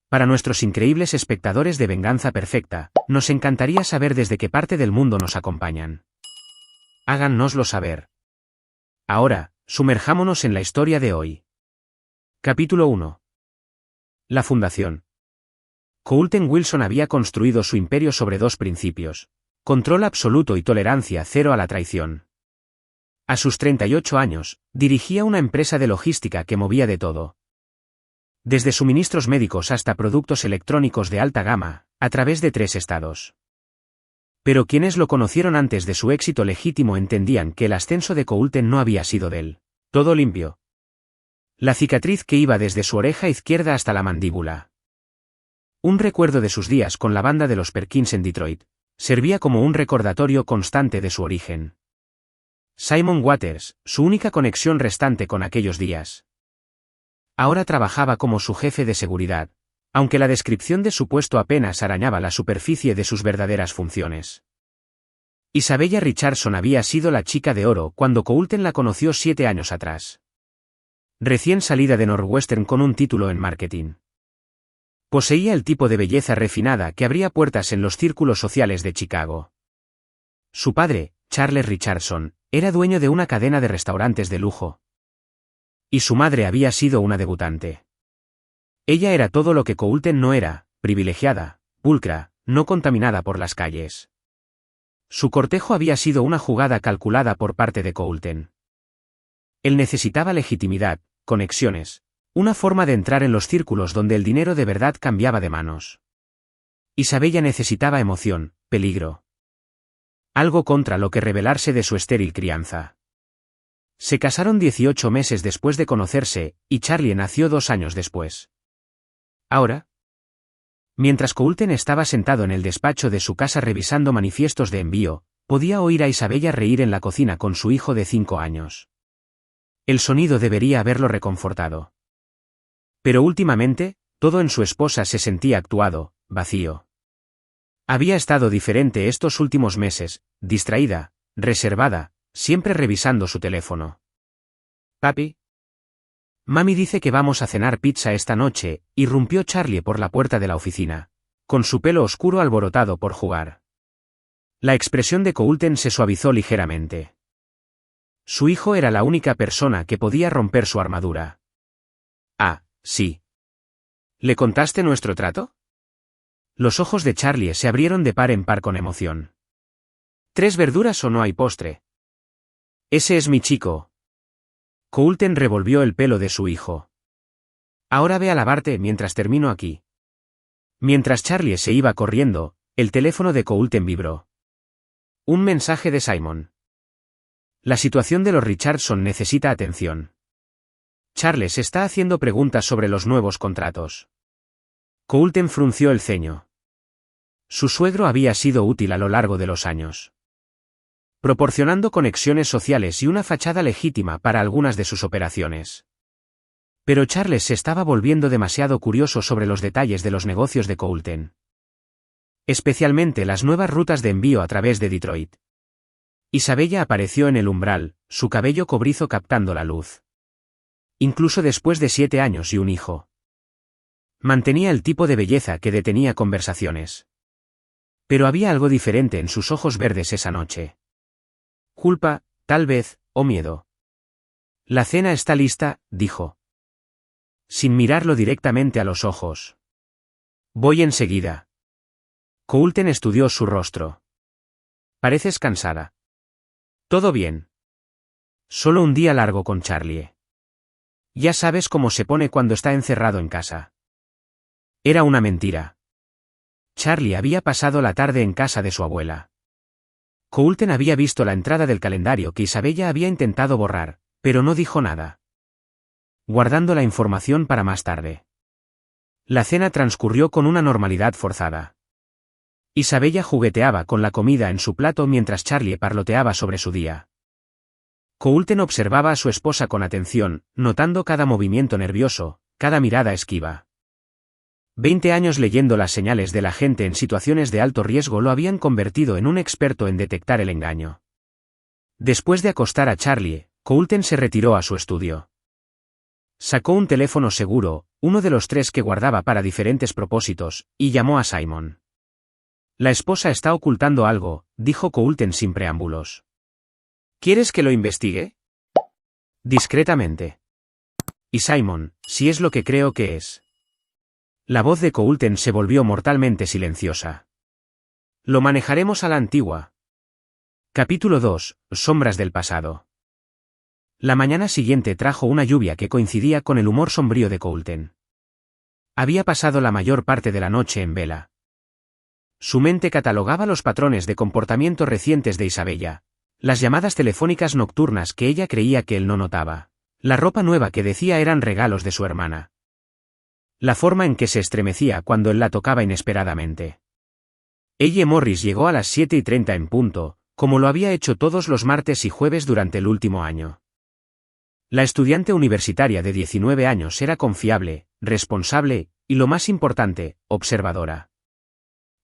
Para nuestros increíbles espectadores de Venganza Perfecta, nos encantaría saber desde qué parte del mundo nos acompañan. Háganoslo saber. Ahora, sumerjámonos en la historia de hoy. Capítulo 1. La fundación. Coulton Wilson había construido su imperio sobre dos principios: control absoluto y tolerancia cero a la traición. A sus 38 años, dirigía una empresa de logística que movía de todo. Desde suministros médicos hasta productos electrónicos de alta gama, a través de 3 estados. Pero quienes lo conocieron antes de su éxito legítimo entendían que el ascenso de Coulton no había sido del todo limpio. La cicatriz que iba desde su oreja izquierda hasta la mandíbula. Un recuerdo de sus días con la banda de los Perkins en Detroit, servía como un recordatorio constante de su origen. Simon Waters, su única conexión restante con aquellos días. Ahora trabajaba como su jefe de seguridad, aunque la descripción de su puesto apenas arañaba la superficie de sus verdaderas funciones. Isabella Richardson había sido la chica de oro cuando Coulton la conoció 7 años atrás. Recién salida de Northwestern con un título en marketing. Poseía el tipo de belleza refinada que abría puertas en los círculos sociales de Chicago. Su padre, Charles Richardson, era dueño de una cadena de restaurantes de lujo. Y su madre había sido una debutante. Ella era todo lo que Coulton no era: privilegiada, pulcra, no contaminada por las calles. Su cortejo había sido una jugada calculada por parte de Coulton. Él necesitaba legitimidad, conexiones, una forma de entrar en los círculos donde el dinero de verdad cambiaba de manos. Isabella necesitaba emoción, peligro. Algo contra lo que rebelarse de su estéril crianza. Se casaron 18 meses después de conocerse, y Charlie nació 2 años después. Ahora, mientras Coulton estaba sentado en el despacho de su casa revisando manifiestos de envío, podía oír a Isabella reír en la cocina con su hijo de 5 años. El sonido debería haberlo reconfortado. Pero últimamente, todo en su esposa se sentía actuado, vacío. Había estado diferente estos últimos meses, distraída, reservada, siempre revisando su teléfono. «Papi. Mami dice que vamos a cenar pizza esta noche», irrumpió Charlie por la puerta de la oficina, con su pelo oscuro alborotado por jugar. La expresión de Coulton se suavizó ligeramente. Su hijo era la única persona que podía romper su armadura. «Ah, sí. ¿Le contaste nuestro trato?» Los ojos de Charlie se abrieron de par en par con emoción. «¿3 verduras o no hay postre?» «Ese es mi chico». Coulton revolvió el pelo de su hijo. «Ahora ve a lavarte mientras termino aquí». Mientras Charlie se iba corriendo, el teléfono de Coulton vibró. Un mensaje de Simon. «La situación de los Richardson necesita atención. Charles está haciendo preguntas sobre los nuevos contratos». Coulton frunció el ceño. Su suegro había sido útil a lo largo de los años, proporcionando conexiones sociales y una fachada legítima para algunas de sus operaciones. Pero Charles se estaba volviendo demasiado curioso sobre los detalles de los negocios de Coulton. Especialmente las nuevas rutas de envío a través de Detroit. Isabella apareció en el umbral, su cabello cobrizo captando la luz. Incluso después de 7 años y un hijo. Mantenía el tipo de belleza que detenía conversaciones. Pero había algo diferente en sus ojos verdes esa noche. Culpa, tal vez, o miedo. «La cena está lista», dijo. Sin mirarlo directamente a los ojos. «Voy enseguida». Coulton estudió su rostro. «Pareces cansada». «Todo bien. Solo un día largo con Charlie. Ya sabes cómo se pone cuando está encerrado en casa». Era una mentira. Charlie había pasado la tarde en casa de su abuela. Coulton había visto la entrada del calendario que Isabella había intentado borrar, pero no dijo nada. Guardando la información para más tarde. La cena transcurrió con una normalidad forzada. Isabella jugueteaba con la comida en su plato mientras Charlie parloteaba sobre su día. Coulton observaba a su esposa con atención, notando cada movimiento nervioso, cada mirada esquiva. 20 años leyendo las señales de la gente en situaciones de alto riesgo lo habían convertido en un experto en detectar el engaño. Después de acostar a Charlie, Coulton se retiró a su estudio. Sacó un teléfono seguro, uno de los tres que guardaba para diferentes propósitos, y llamó a Simon. La esposa está ocultando algo, dijo Coulter sin preámbulos. ¿Quieres que lo investigue? Discretamente. Y Simon, si es lo que creo que es. La voz de Coulter se volvió mortalmente silenciosa. Lo manejaremos a la antigua. Capítulo 2. Sombras del pasado. La mañana siguiente trajo una lluvia que coincidía con el humor sombrío de Coulter. Había pasado la mayor parte de la noche en vela. Su mente catalogaba los patrones de comportamiento recientes de Isabella, las llamadas telefónicas nocturnas que ella creía que él no notaba, la ropa nueva que decía eran regalos de su hermana, la forma en que se estremecía cuando él la tocaba inesperadamente. Ella Morris llegó a las 7:30 en punto, como lo había hecho todos los martes y jueves durante el último año. La estudiante universitaria de 19 años era confiable, responsable, y lo más importante, observadora.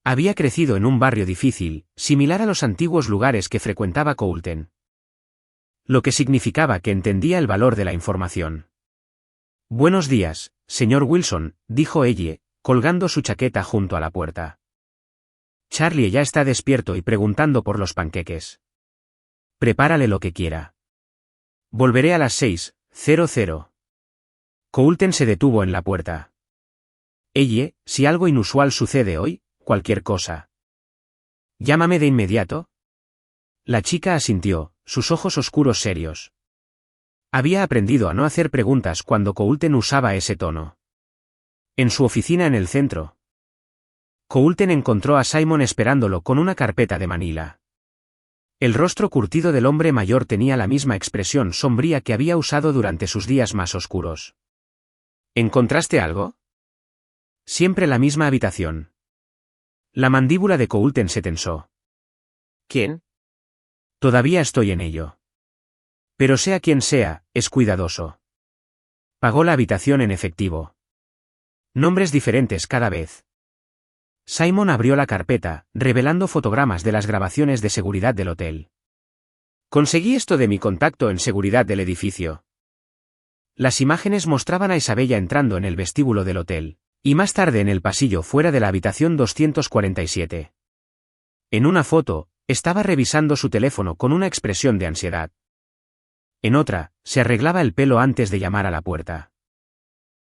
Había crecido en un barrio difícil, similar a los antiguos lugares que frecuentaba Coulter. Lo que significaba que entendía el valor de la información. Buenos días, señor Wilson, dijo ella, colgando su chaqueta junto a la puerta. Charlie ya está despierto y preguntando por los panqueques. Prepárale lo que quiera. Volveré a las 6:00. Coulter se detuvo en la puerta. Ella, si algo inusual sucede hoy, cualquier cosa. Llámame de inmediato. La chica asintió, sus ojos oscuros serios. Había aprendido a no hacer preguntas cuando Coulter usaba ese tono. En su oficina en el centro. Coulter encontró a Simon esperándolo con una carpeta de Manila. El rostro curtido del hombre mayor tenía la misma expresión sombría que había usado durante sus días más oscuros. ¿Encontraste algo? Siempre la misma habitación. La mandíbula de Coulter se tensó. ¿Quién? Todavía estoy en ello. Pero sea quien sea, es cuidadoso. Pagó la habitación en efectivo. Nombres diferentes cada vez. Simon abrió la carpeta, revelando fotogramas de las grabaciones de seguridad del hotel. Conseguí esto de mi contacto en seguridad del edificio. Las imágenes mostraban a Isabella entrando en el vestíbulo del hotel. Y más tarde en el pasillo fuera de la habitación 247. En una foto, estaba revisando su teléfono con una expresión de ansiedad. En otra, se arreglaba el pelo antes de llamar a la puerta.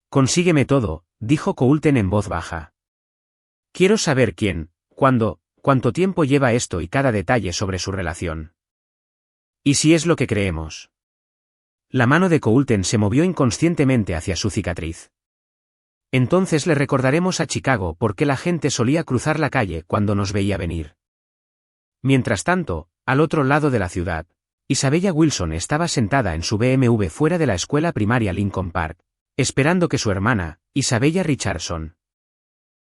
Consígueme todo, dijo Coulter en voz baja. Quiero saber quién, cuándo, cuánto tiempo lleva esto y cada detalle sobre su relación. ¿Y si es lo que creemos? La mano de Coulter se movió inconscientemente hacia su cicatriz. Entonces le recordaremos a Chicago por qué la gente solía cruzar la calle cuando nos veía venir. Mientras tanto, al otro lado de la ciudad, Isabella Wilson estaba sentada en su BMW fuera de la escuela primaria Lincoln Park, esperando que su hermana, Isabella Richardson,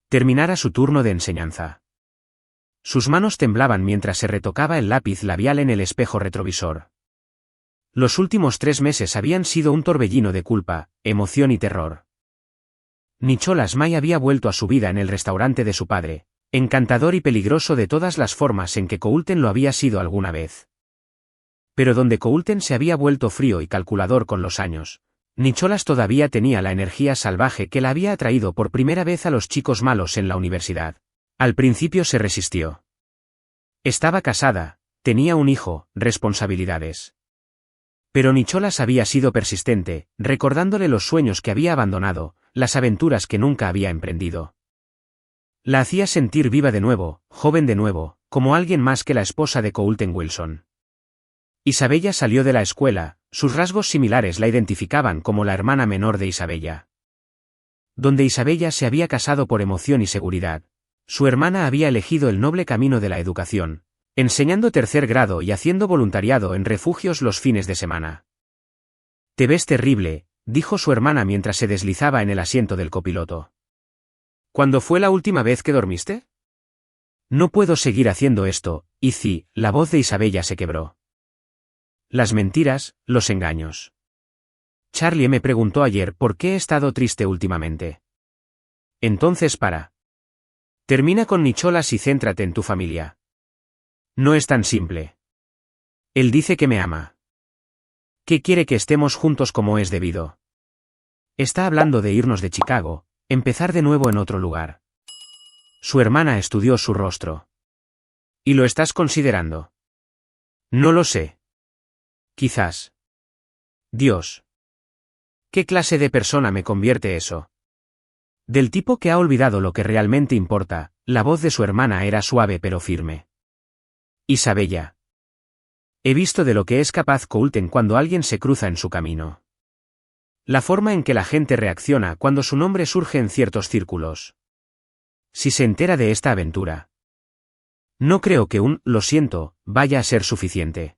terminara su turno de enseñanza. Sus manos temblaban mientras se retocaba el lápiz labial en el espejo retrovisor. Los últimos 3 meses habían sido un torbellino de culpa, emoción y terror. Nicholas May había vuelto a su vida en el restaurante de su padre, encantador y peligroso de todas las formas en que Coulter lo había sido alguna vez. Pero donde Coulter se había vuelto frío y calculador con los años, Nicholas todavía tenía la energía salvaje que la había atraído por primera vez a los chicos malos en la universidad. Al principio se resistió. Estaba casada, tenía un hijo, responsabilidades. Pero Nicholas había sido persistente, recordándole los sueños que había abandonado, las aventuras que nunca había emprendido. La hacía sentir viva de nuevo, joven de nuevo, como alguien más que la esposa de Coulter Wilson. Isabella salió de la escuela, sus rasgos similares la identificaban como la hermana menor de Isabella. Donde Isabella se había casado por emoción y seguridad, su hermana había elegido el noble camino de la educación, enseñando 3er grado y haciendo voluntariado en refugios los fines de semana. Te ves terrible, dijo su hermana mientras se deslizaba en el asiento del copiloto. ¿Cuándo fue la última vez que dormiste? No puedo seguir haciendo esto, Izzy, la voz de Isabella se quebró. Las mentiras, los engaños. Charlie me preguntó ayer por qué he estado triste últimamente. Entonces para. Termina con Nicholas y céntrate en tu familia. No es tan simple. Él dice que me ama. ¿Qué quiere que estemos juntos como es debido? Está hablando de irnos de Chicago, empezar de nuevo en otro lugar. Su hermana estudió su rostro. ¿Y lo estás considerando? No lo sé. Quizás. Dios. ¿Qué clase de persona me convierte eso? Del tipo que ha olvidado lo que realmente importa, la voz de su hermana era suave pero firme. Isabella. He visto de lo que es capaz Coulter cuando alguien se cruza en su camino. La forma en que la gente reacciona cuando su nombre surge en ciertos círculos. Si se entera de esta aventura. No creo que lo siento, vaya a ser suficiente.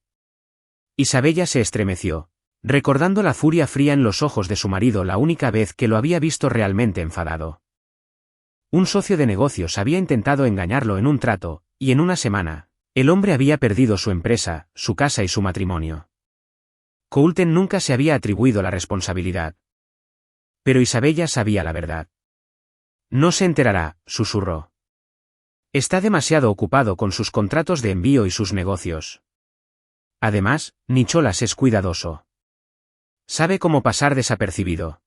Isabella se estremeció, recordando la furia fría en los ojos de su marido la única vez que lo había visto realmente enfadado. Un socio de negocios había intentado engañarlo en un trato, y en una semana, el hombre había perdido su empresa, su casa y su matrimonio. Coulter nunca se había atribuido la responsabilidad. Pero Isabella sabía la verdad. No se enterará, susurró. Está demasiado ocupado con sus contratos de envío y sus negocios. Además, Nicholas es cuidadoso. Sabe cómo pasar desapercibido.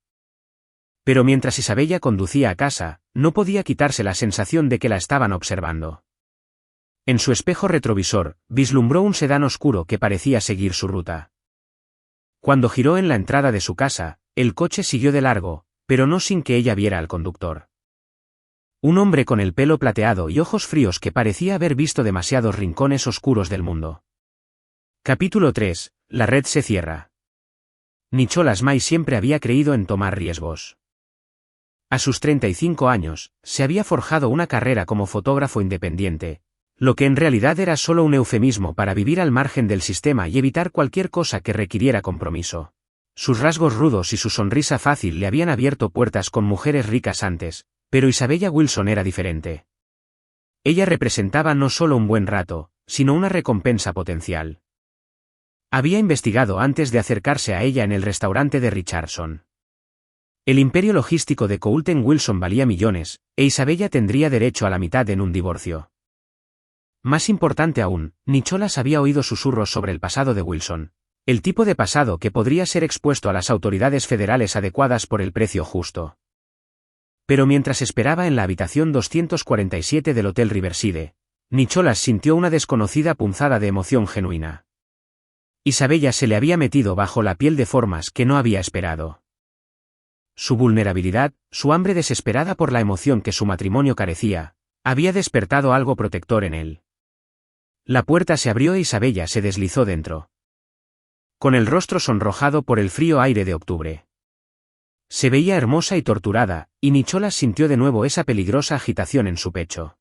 Pero mientras Isabella conducía a casa, no podía quitarse la sensación de que la estaban observando. En su espejo retrovisor, vislumbró un sedán oscuro que parecía seguir su ruta. Cuando giró en la entrada de su casa, el coche siguió de largo, pero no sin que ella viera al conductor. Un hombre con el pelo plateado y ojos fríos que parecía haber visto demasiados rincones oscuros del mundo. Capítulo 3. La red se cierra. Nicholas May siempre había creído en tomar riesgos. A sus 35 años, se había forjado una carrera como fotógrafo independiente, lo que en realidad era solo un eufemismo para vivir al margen del sistema y evitar cualquier cosa que requiriera compromiso. Sus rasgos rudos y su sonrisa fácil le habían abierto puertas con mujeres ricas antes, pero Isabella Wilson era diferente. Ella representaba no solo un buen rato, sino una recompensa potencial. Había investigado antes de acercarse a ella en el restaurante de Richardson. El imperio logístico de Coulter Wilson valía millones, e Isabella tendría derecho a la mitad en un divorcio. Más importante aún, Nicholas había oído susurros sobre el pasado de Wilson, el tipo de pasado que podría ser expuesto a las autoridades federales adecuadas por el precio justo. Pero mientras esperaba en la habitación 247 del Hotel Riverside, Nicholas sintió una desconocida punzada de emoción genuina. Isabella se le había metido bajo la piel de formas que no había esperado. Su vulnerabilidad, su hambre desesperada por la emoción que su matrimonio carecía, había despertado algo protector en él. La puerta se abrió e Isabella se deslizó dentro. Con el rostro sonrojado por el frío aire de octubre. Se veía hermosa y torturada, y Nicholas sintió de nuevo esa peligrosa agitación en su pecho.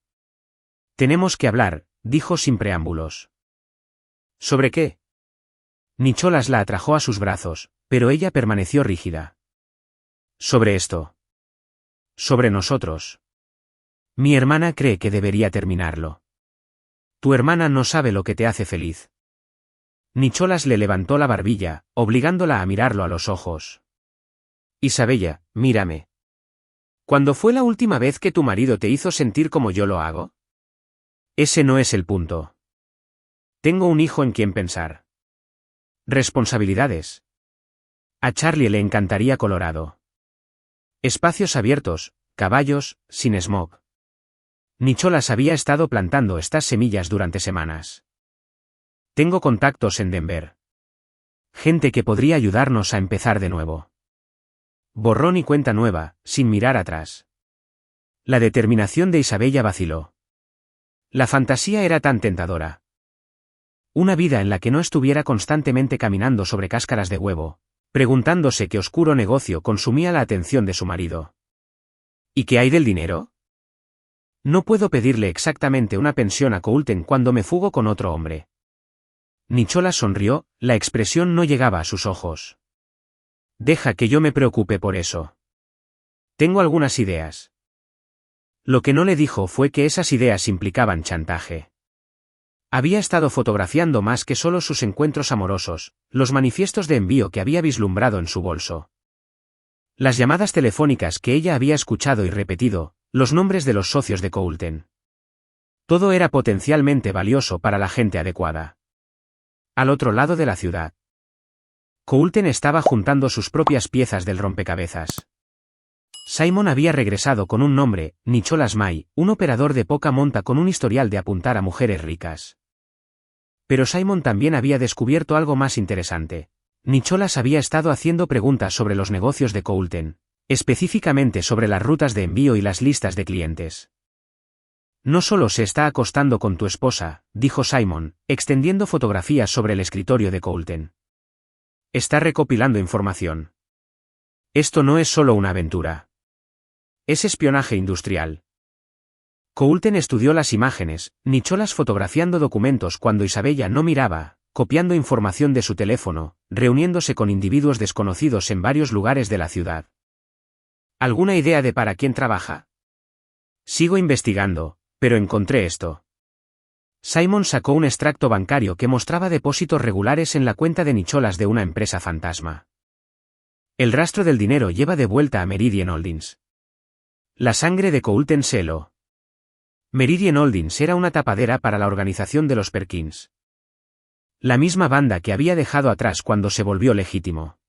Tenemos que hablar, dijo sin preámbulos. ¿Sobre qué? Nicholas la atrajo a sus brazos, pero ella permaneció rígida. Sobre esto. Sobre nosotros. Mi hermana cree que debería terminarlo. Tu hermana no sabe lo que te hace feliz. Nicholas le levantó la barbilla, obligándola a mirarlo a los ojos. Isabella, mírame. ¿Cuándo fue la última vez que tu marido te hizo sentir como yo lo hago? Ese no es el punto. Tengo un hijo en quien pensar. Responsabilidades. A Charlie le encantaría Colorado. Espacios abiertos, caballos, sin smog. Nicholas había estado plantando estas semillas durante semanas. Tengo contactos en Denver. Gente que podría ayudarnos a empezar de nuevo. Borrón y cuenta nueva, sin mirar atrás. La determinación de Isabella vaciló. La fantasía era tan tentadora. Una vida en la que no estuviera constantemente caminando sobre cáscaras de huevo, preguntándose qué oscuro negocio consumía la atención de su marido. ¿Y qué hay del dinero? No puedo pedirle exactamente una pensión a Coulter cuando me fugo con otro hombre. Nicholas sonrió, la expresión no llegaba a sus ojos. Deja que yo me preocupe por eso. Tengo algunas ideas. Lo que no le dijo fue que esas ideas implicaban chantaje. Había estado fotografiando más que solo sus encuentros amorosos, los manifiestos de envío que había vislumbrado en su bolso. Las llamadas telefónicas que ella había escuchado y repetido, los nombres de los socios de Coulter. Todo era potencialmente valioso para la gente adecuada. Al otro lado de la ciudad. Coulter estaba juntando sus propias piezas del rompecabezas. Simon había regresado con un nombre, Nicholas May, un operador de poca monta con un historial de apuntar a mujeres ricas. Pero Simon también había descubierto algo más interesante. Nicholas había estado haciendo preguntas sobre los negocios de Coulter, específicamente sobre las rutas de envío y las listas de clientes. No solo se está acostando con tu esposa, dijo Simon, extendiendo fotografías sobre el escritorio de Coulter. Está recopilando información. Esto no es solo una aventura. Es espionaje industrial. Coulter estudió las imágenes, Nicholas fotografiando documentos cuando Isabella no miraba, copiando información de su teléfono, reuniéndose con individuos desconocidos en varios lugares de la ciudad. ¿Alguna idea de para quién trabaja? Sigo investigando, pero encontré esto. Simon sacó un extracto bancario que mostraba depósitos regulares en la cuenta de Nicholas de una empresa fantasma. El rastro del dinero lleva de vuelta a Meridian Holdings. La sangre de Coulter se heló. Meridian Holdings era una tapadera para la organización de los Perkins. La misma banda que había dejado atrás cuando se volvió legítimo.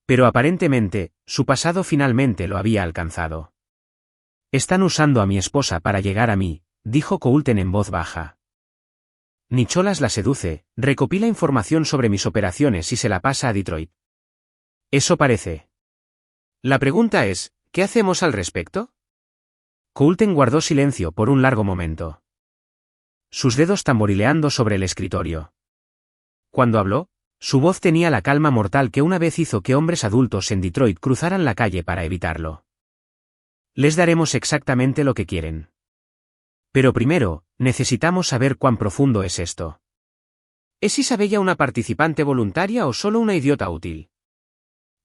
Pero aparentemente, su pasado finalmente lo había alcanzado. Están usando a mi esposa para llegar a mí, dijo Coulter en voz baja. Nicholas la seduce, recopila información sobre mis operaciones y se la pasa a Detroit. Eso parece. La pregunta es, ¿qué hacemos al respecto? Coulter guardó silencio por un largo momento. Sus dedos tamborileando sobre el escritorio. Cuando habló, su voz tenía la calma mortal que una vez hizo que hombres adultos en Detroit cruzaran la calle para evitarlo. Les daremos exactamente lo que quieren. Pero primero, necesitamos saber cuán profundo es esto. ¿Es Isabella una participante voluntaria o solo una idiota útil?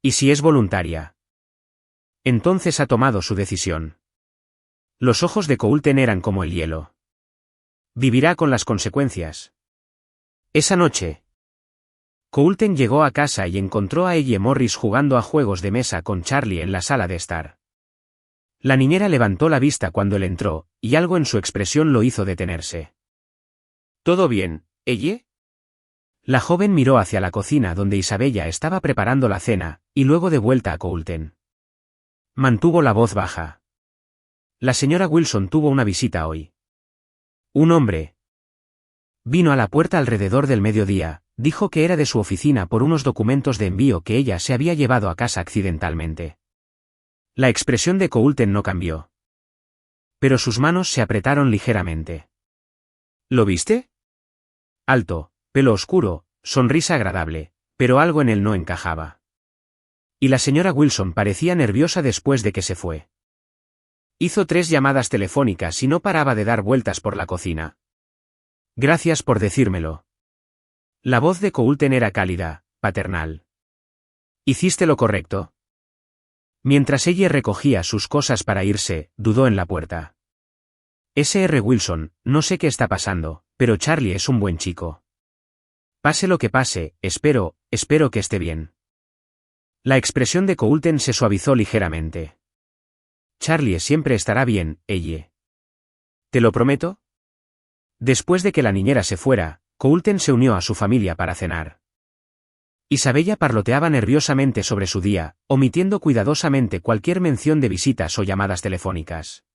¿Y si es voluntaria? Entonces ha tomado su decisión. Los ojos de Coulter eran como el hielo. Vivirá con las consecuencias. Esa noche, Coulter llegó a casa y encontró a Elle Morris jugando a juegos de mesa con Charlie en la sala de estar. La niñera levantó la vista cuando él entró, y algo en su expresión lo hizo detenerse. ¿Todo bien, Elle? La joven miró hacia la cocina donde Isabella estaba preparando la cena, y luego de vuelta a Coulter. Mantuvo la voz baja. La señora Wilson tuvo una visita hoy. Un hombre. Vino a la puerta alrededor del mediodía, dijo que era de su oficina por unos documentos de envío que ella se había llevado a casa accidentalmente. La expresión de Coulter no cambió. Pero sus manos se apretaron ligeramente. ¿Lo viste? Alto, pelo oscuro, sonrisa agradable, pero algo en él no encajaba. Y la señora Wilson parecía nerviosa después de que se fue. Hizo 3 llamadas telefónicas y no paraba de dar vueltas por la cocina. Gracias por decírmelo. La voz de Coulter era cálida, paternal. ¿Hiciste lo correcto? Mientras ella recogía sus cosas para irse, dudó en la puerta. S.R. Wilson, no sé qué está pasando, pero Charlie es un buen chico. Pase lo que pase, espero que esté bien. La expresión de Coulter se suavizó ligeramente. Charlie siempre estará bien, Elle. ¿Te lo prometo? Después de que la niñera se fuera, Coulter se unió a su familia para cenar. Isabella parloteaba nerviosamente sobre su día, omitiendo cuidadosamente cualquier mención de visitas o llamadas telefónicas.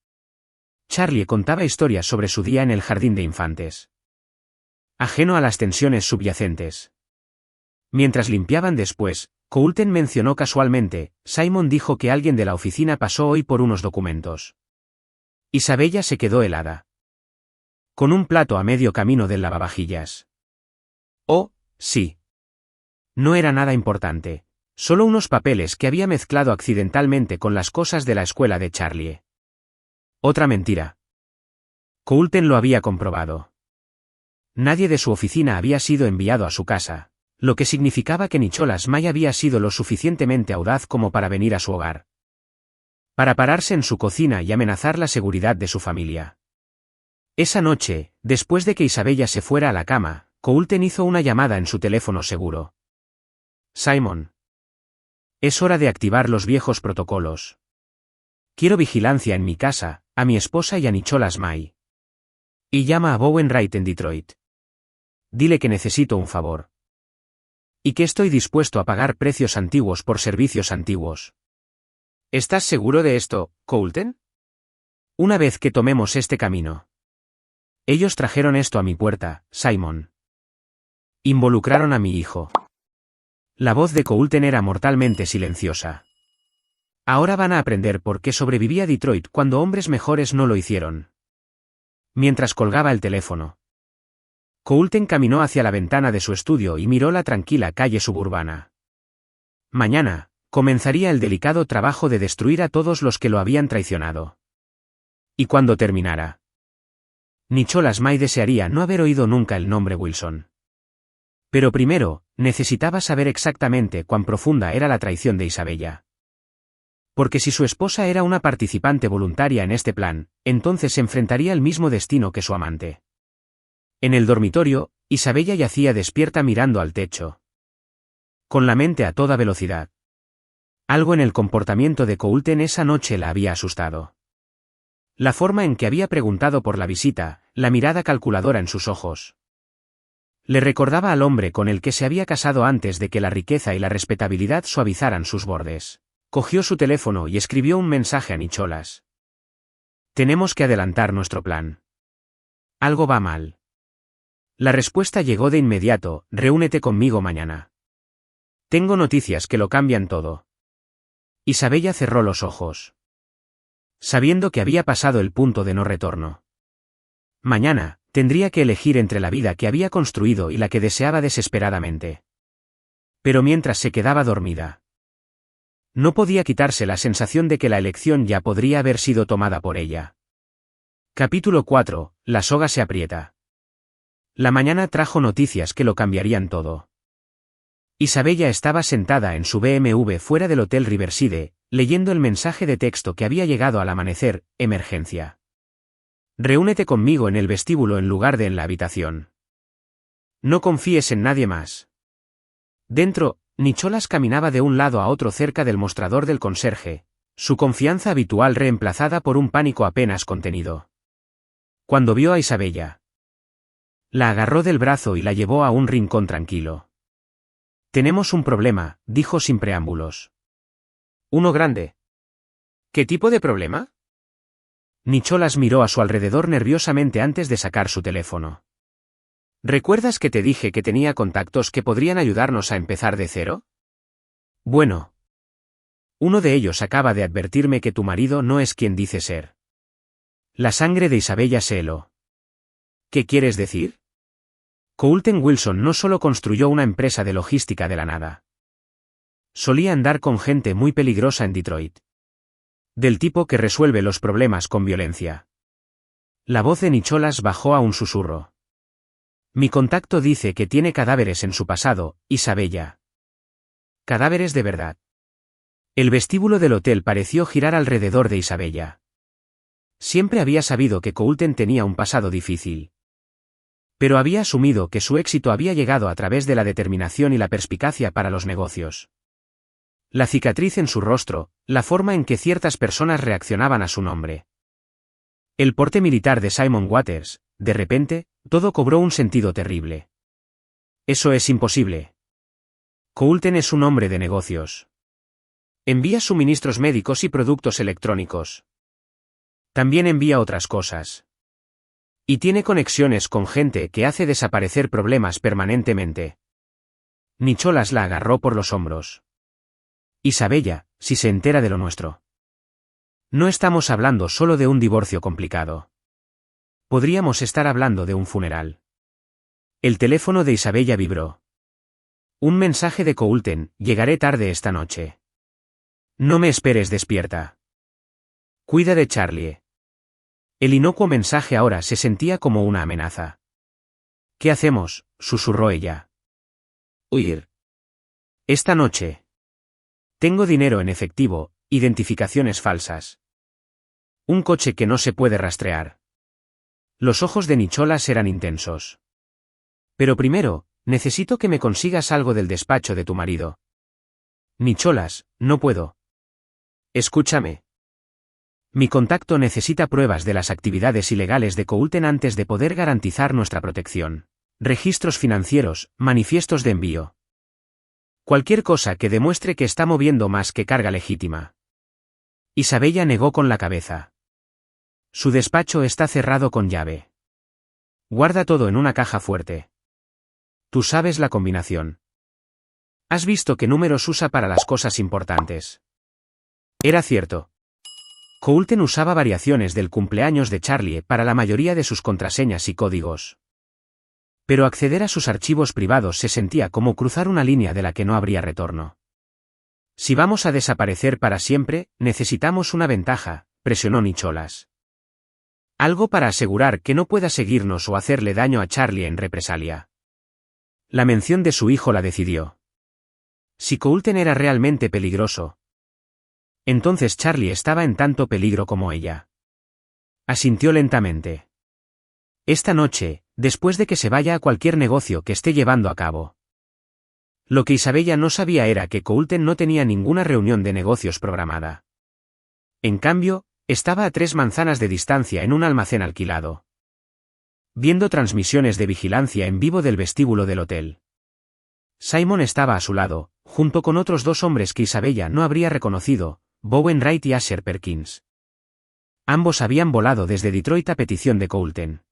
Charlie contaba historias sobre su día en el jardín de infantes. Ajeno a las tensiones subyacentes. Mientras limpiaban después, Coulter mencionó casualmente, Simon dijo que alguien de la oficina pasó hoy por unos documentos. Isabella se quedó helada. Con un plato a medio camino del lavavajillas. Oh, sí. No era nada importante, solo unos papeles que había mezclado accidentalmente con las cosas de la escuela de Charlie. Otra mentira. Coulter lo había comprobado. Nadie de su oficina había sido enviado a su casa, lo que significaba que Nicholas May había sido lo suficientemente audaz como para venir a su hogar. Para pararse en su cocina y amenazar la seguridad de su familia. Esa noche, después de que Isabella se fuera a la cama, Coulter hizo una llamada en su teléfono seguro. Simon. Es hora de activar los viejos protocolos. Quiero vigilancia en mi casa, a mi esposa y a Nicholas May. Y llama a Bowen Wright en Detroit. Dile que necesito un favor. Y que estoy dispuesto a pagar precios antiguos por servicios antiguos. ¿Estás seguro de esto, Coulton? Una vez que tomemos este camino. Ellos trajeron esto a mi puerta, Simon. Involucraron a mi hijo. La voz de Coulton era mortalmente silenciosa. Ahora van a aprender por qué sobreviví a Detroit cuando hombres mejores no lo hicieron. Mientras colgaba el teléfono, Coulton caminó hacia la ventana de su estudio y miró la tranquila calle suburbana. Mañana, comenzaría el delicado trabajo de destruir a todos los que lo habían traicionado. Y cuando terminara, Nicholas May desearía no haber oído nunca el nombre Wilson. Pero primero, necesitaba saber exactamente cuán profunda era la traición de Isabella. Porque si su esposa era una participante voluntaria en este plan, entonces enfrentaría el mismo destino que su amante. En el dormitorio, Isabella yacía despierta mirando al techo, con la mente a toda velocidad. Algo en el comportamiento de Coulton esa noche la había asustado. La forma en que había preguntado por la visita, la mirada calculadora en sus ojos. Le recordaba al hombre con el que se había casado antes de que la riqueza y la respetabilidad suavizaran sus bordes. Cogió su teléfono y escribió un mensaje a Nicholas. Tenemos que adelantar nuestro plan. Algo va mal. La respuesta llegó de inmediato, reúnete conmigo mañana. Tengo noticias que lo cambian todo. Isabella cerró los ojos, sabiendo que había pasado el punto de no retorno. Mañana, tendría que elegir entre la vida que había construido y la que deseaba desesperadamente. Pero mientras se quedaba dormida, no podía quitarse la sensación de que la elección ya podría haber sido tomada por ella. Capítulo 4. La soga se aprieta. La mañana trajo noticias que lo cambiarían todo. Isabella estaba sentada en su BMW fuera del Hotel Riverside, leyendo el mensaje de texto que había llegado al amanecer: emergencia. Reúnete conmigo en el vestíbulo en lugar de en la habitación. No confíes en nadie más. Dentro, Nicholas caminaba de un lado a otro cerca del mostrador del conserje, su confianza habitual reemplazada por un pánico apenas contenido. Cuando vio a Isabella, la agarró del brazo y la llevó a un rincón tranquilo. Tenemos un problema, dijo sin preámbulos. Uno grande. ¿Qué tipo de problema? Nicholas miró a su alrededor nerviosamente antes de sacar su teléfono. ¿Recuerdas que te dije que tenía contactos que podrían ayudarnos a empezar de cero? Bueno. Uno de ellos acaba de advertirme que tu marido no es quien dice ser. La sangre de Isabella se heló. ¿Qué quieres decir? Coulton Wilson no solo construyó una empresa de logística de la nada. Solía andar con gente muy peligrosa en Detroit. Del tipo que resuelve los problemas con violencia. La voz de Nicholas bajó a un susurro. Mi contacto dice que tiene cadáveres en su pasado, Isabella. Cadáveres de verdad. El vestíbulo del hotel pareció girar alrededor de Isabella. Siempre había sabido que Coulton tenía un pasado difícil. Pero había asumido que su éxito había llegado a través de la determinación y la perspicacia para los negocios. La cicatriz en su rostro, la forma en que ciertas personas reaccionaban a su nombre. El porte militar de Simon Waters, de repente, todo cobró un sentido terrible. Eso es imposible. Coulton es un hombre de negocios. Envía suministros médicos y productos electrónicos. También envía otras cosas. Y tiene conexiones con gente que hace desaparecer problemas permanentemente. Nicholas la agarró por los hombros. Isabella, si se entera de lo nuestro. No estamos hablando solo de un divorcio complicado. Podríamos estar hablando de un funeral. El teléfono de Isabella vibró. Un mensaje de Coulton: llegaré tarde esta noche. No me esperes despierta. Cuida de Charlie. El inocuo mensaje ahora se sentía como una amenaza. ¿Qué hacemos?, susurró ella. Huir. Esta noche. Tengo dinero en efectivo, identificaciones falsas. Un coche que no se puede rastrear. Los ojos de Nicholas eran intensos. Pero primero, necesito que me consigas algo del despacho de tu marido. Nicholas, no puedo. Escúchame. Mi contacto necesita pruebas de las actividades ilegales de Coulton antes de poder garantizar nuestra protección. Registros financieros, manifiestos de envío. Cualquier cosa que demuestre que está moviendo más que carga legítima. Isabella negó con la cabeza. Su despacho está cerrado con llave. Guarda todo en una caja fuerte. Tú sabes la combinación. Has visto qué números usa para las cosas importantes. Era cierto. Coulter usaba variaciones del cumpleaños de Charlie para la mayoría de sus contraseñas y códigos. Pero acceder a sus archivos privados se sentía como cruzar una línea de la que no habría retorno. Si vamos a desaparecer para siempre, necesitamos una ventaja, presionó Nicholas. Algo para asegurar que no pueda seguirnos o hacerle daño a Charlie en represalia. La mención de su hijo la decidió. Si Coulter era realmente peligroso, entonces Charlie estaba en tanto peligro como ella. Asintió lentamente. Esta noche, después de que se vaya a cualquier negocio que esté llevando a cabo. Lo que Isabella no sabía era que Coulter no tenía ninguna reunión de negocios programada. En cambio, estaba a 3 manzanas de distancia en un almacén alquilado, viendo transmisiones de vigilancia en vivo del vestíbulo del hotel. Simon estaba a su lado, junto con otros 2 hombres que Isabella no habría reconocido, Bowen Wright y Asher Perkins. Ambos habían volado desde Detroit a petición de Coulter.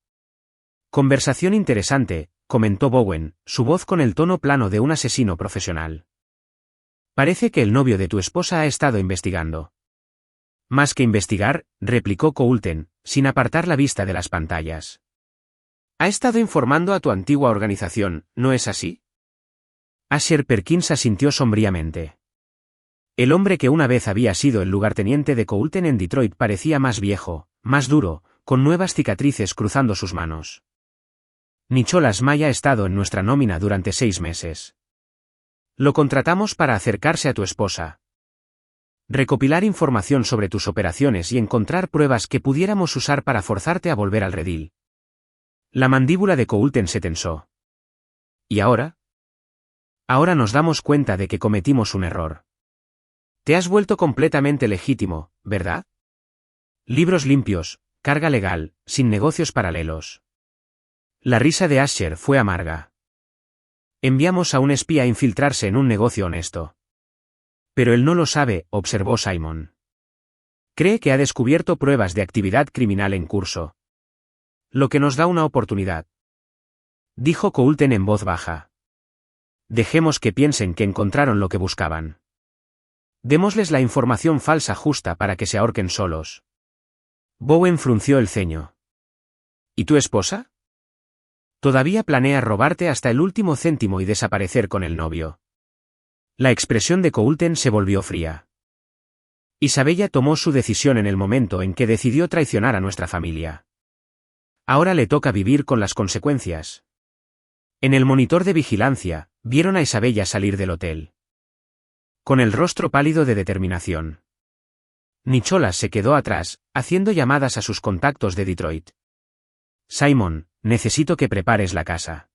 Conversación interesante, comentó Bowen, su voz con el tono plano de un asesino profesional. Parece que el novio de tu esposa ha estado investigando. Más que investigar, replicó Coulter, sin apartar la vista de las pantallas. Ha estado informando a tu antigua organización, ¿no es así? Asher Perkins asintió sombríamente. El hombre que una vez había sido el lugarteniente de Coulter en Detroit parecía más viejo, más duro, con nuevas cicatrices cruzando sus manos. Nicholas May ha estado en nuestra nómina durante 6 meses. Lo contratamos para acercarse a tu esposa. Recopilar información sobre tus operaciones y encontrar pruebas que pudiéramos usar para forzarte a volver al redil. La mandíbula de Coulter se tensó. ¿Y ahora? Ahora nos damos cuenta de que cometimos un error. Te has vuelto completamente legítimo, ¿verdad? Libros limpios, carga legal, sin negocios paralelos. La risa de Asher fue amarga. Enviamos a un espía a infiltrarse en un negocio honesto. Pero él no lo sabe, observó Simon. Cree que ha descubierto pruebas de actividad criminal en curso. Lo que nos da una oportunidad. Dijo Coulter en voz baja. Dejemos que piensen que encontraron lo que buscaban. Démosles la información falsa justa para que se ahorquen solos. Bowen frunció el ceño. ¿Y tu esposa? Todavía planea robarte hasta el último céntimo y desaparecer con el novio. La expresión de Coulter se volvió fría. Isabella tomó su decisión en el momento en que decidió traicionar a nuestra familia. Ahora le toca vivir con las consecuencias. En el monitor de vigilancia, vieron a Isabella salir del hotel. Con el rostro pálido de determinación. Nicholas se quedó atrás, haciendo llamadas a sus contactos de Detroit. Simon, necesito que prepares la casa.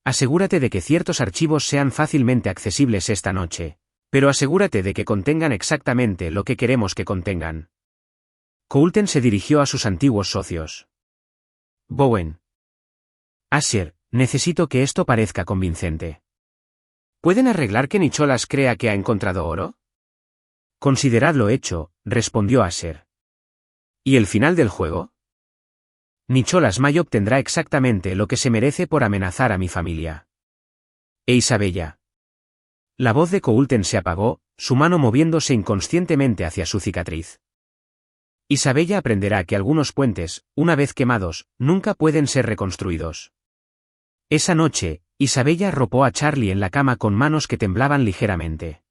Asegúrate de que ciertos archivos sean fácilmente accesibles esta noche, pero asegúrate de que contengan exactamente lo que queremos que contengan. Coulter se dirigió a sus antiguos socios. Bowen. Asher, necesito que esto parezca convincente. ¿Pueden arreglar que Nicholas crea que ha encontrado oro? Consideradlo hecho, respondió Asher. ¿Y el final del juego? Nicholas May obtendrá exactamente lo que se merece por amenazar a mi familia. E Isabella. La voz de Coulter se apagó, su mano moviéndose inconscientemente hacia su cicatriz. Isabella aprenderá que algunos puentes, una vez quemados, nunca pueden ser reconstruidos. Esa noche, Isabella arropó a Charlie en la cama con manos que temblaban ligeramente.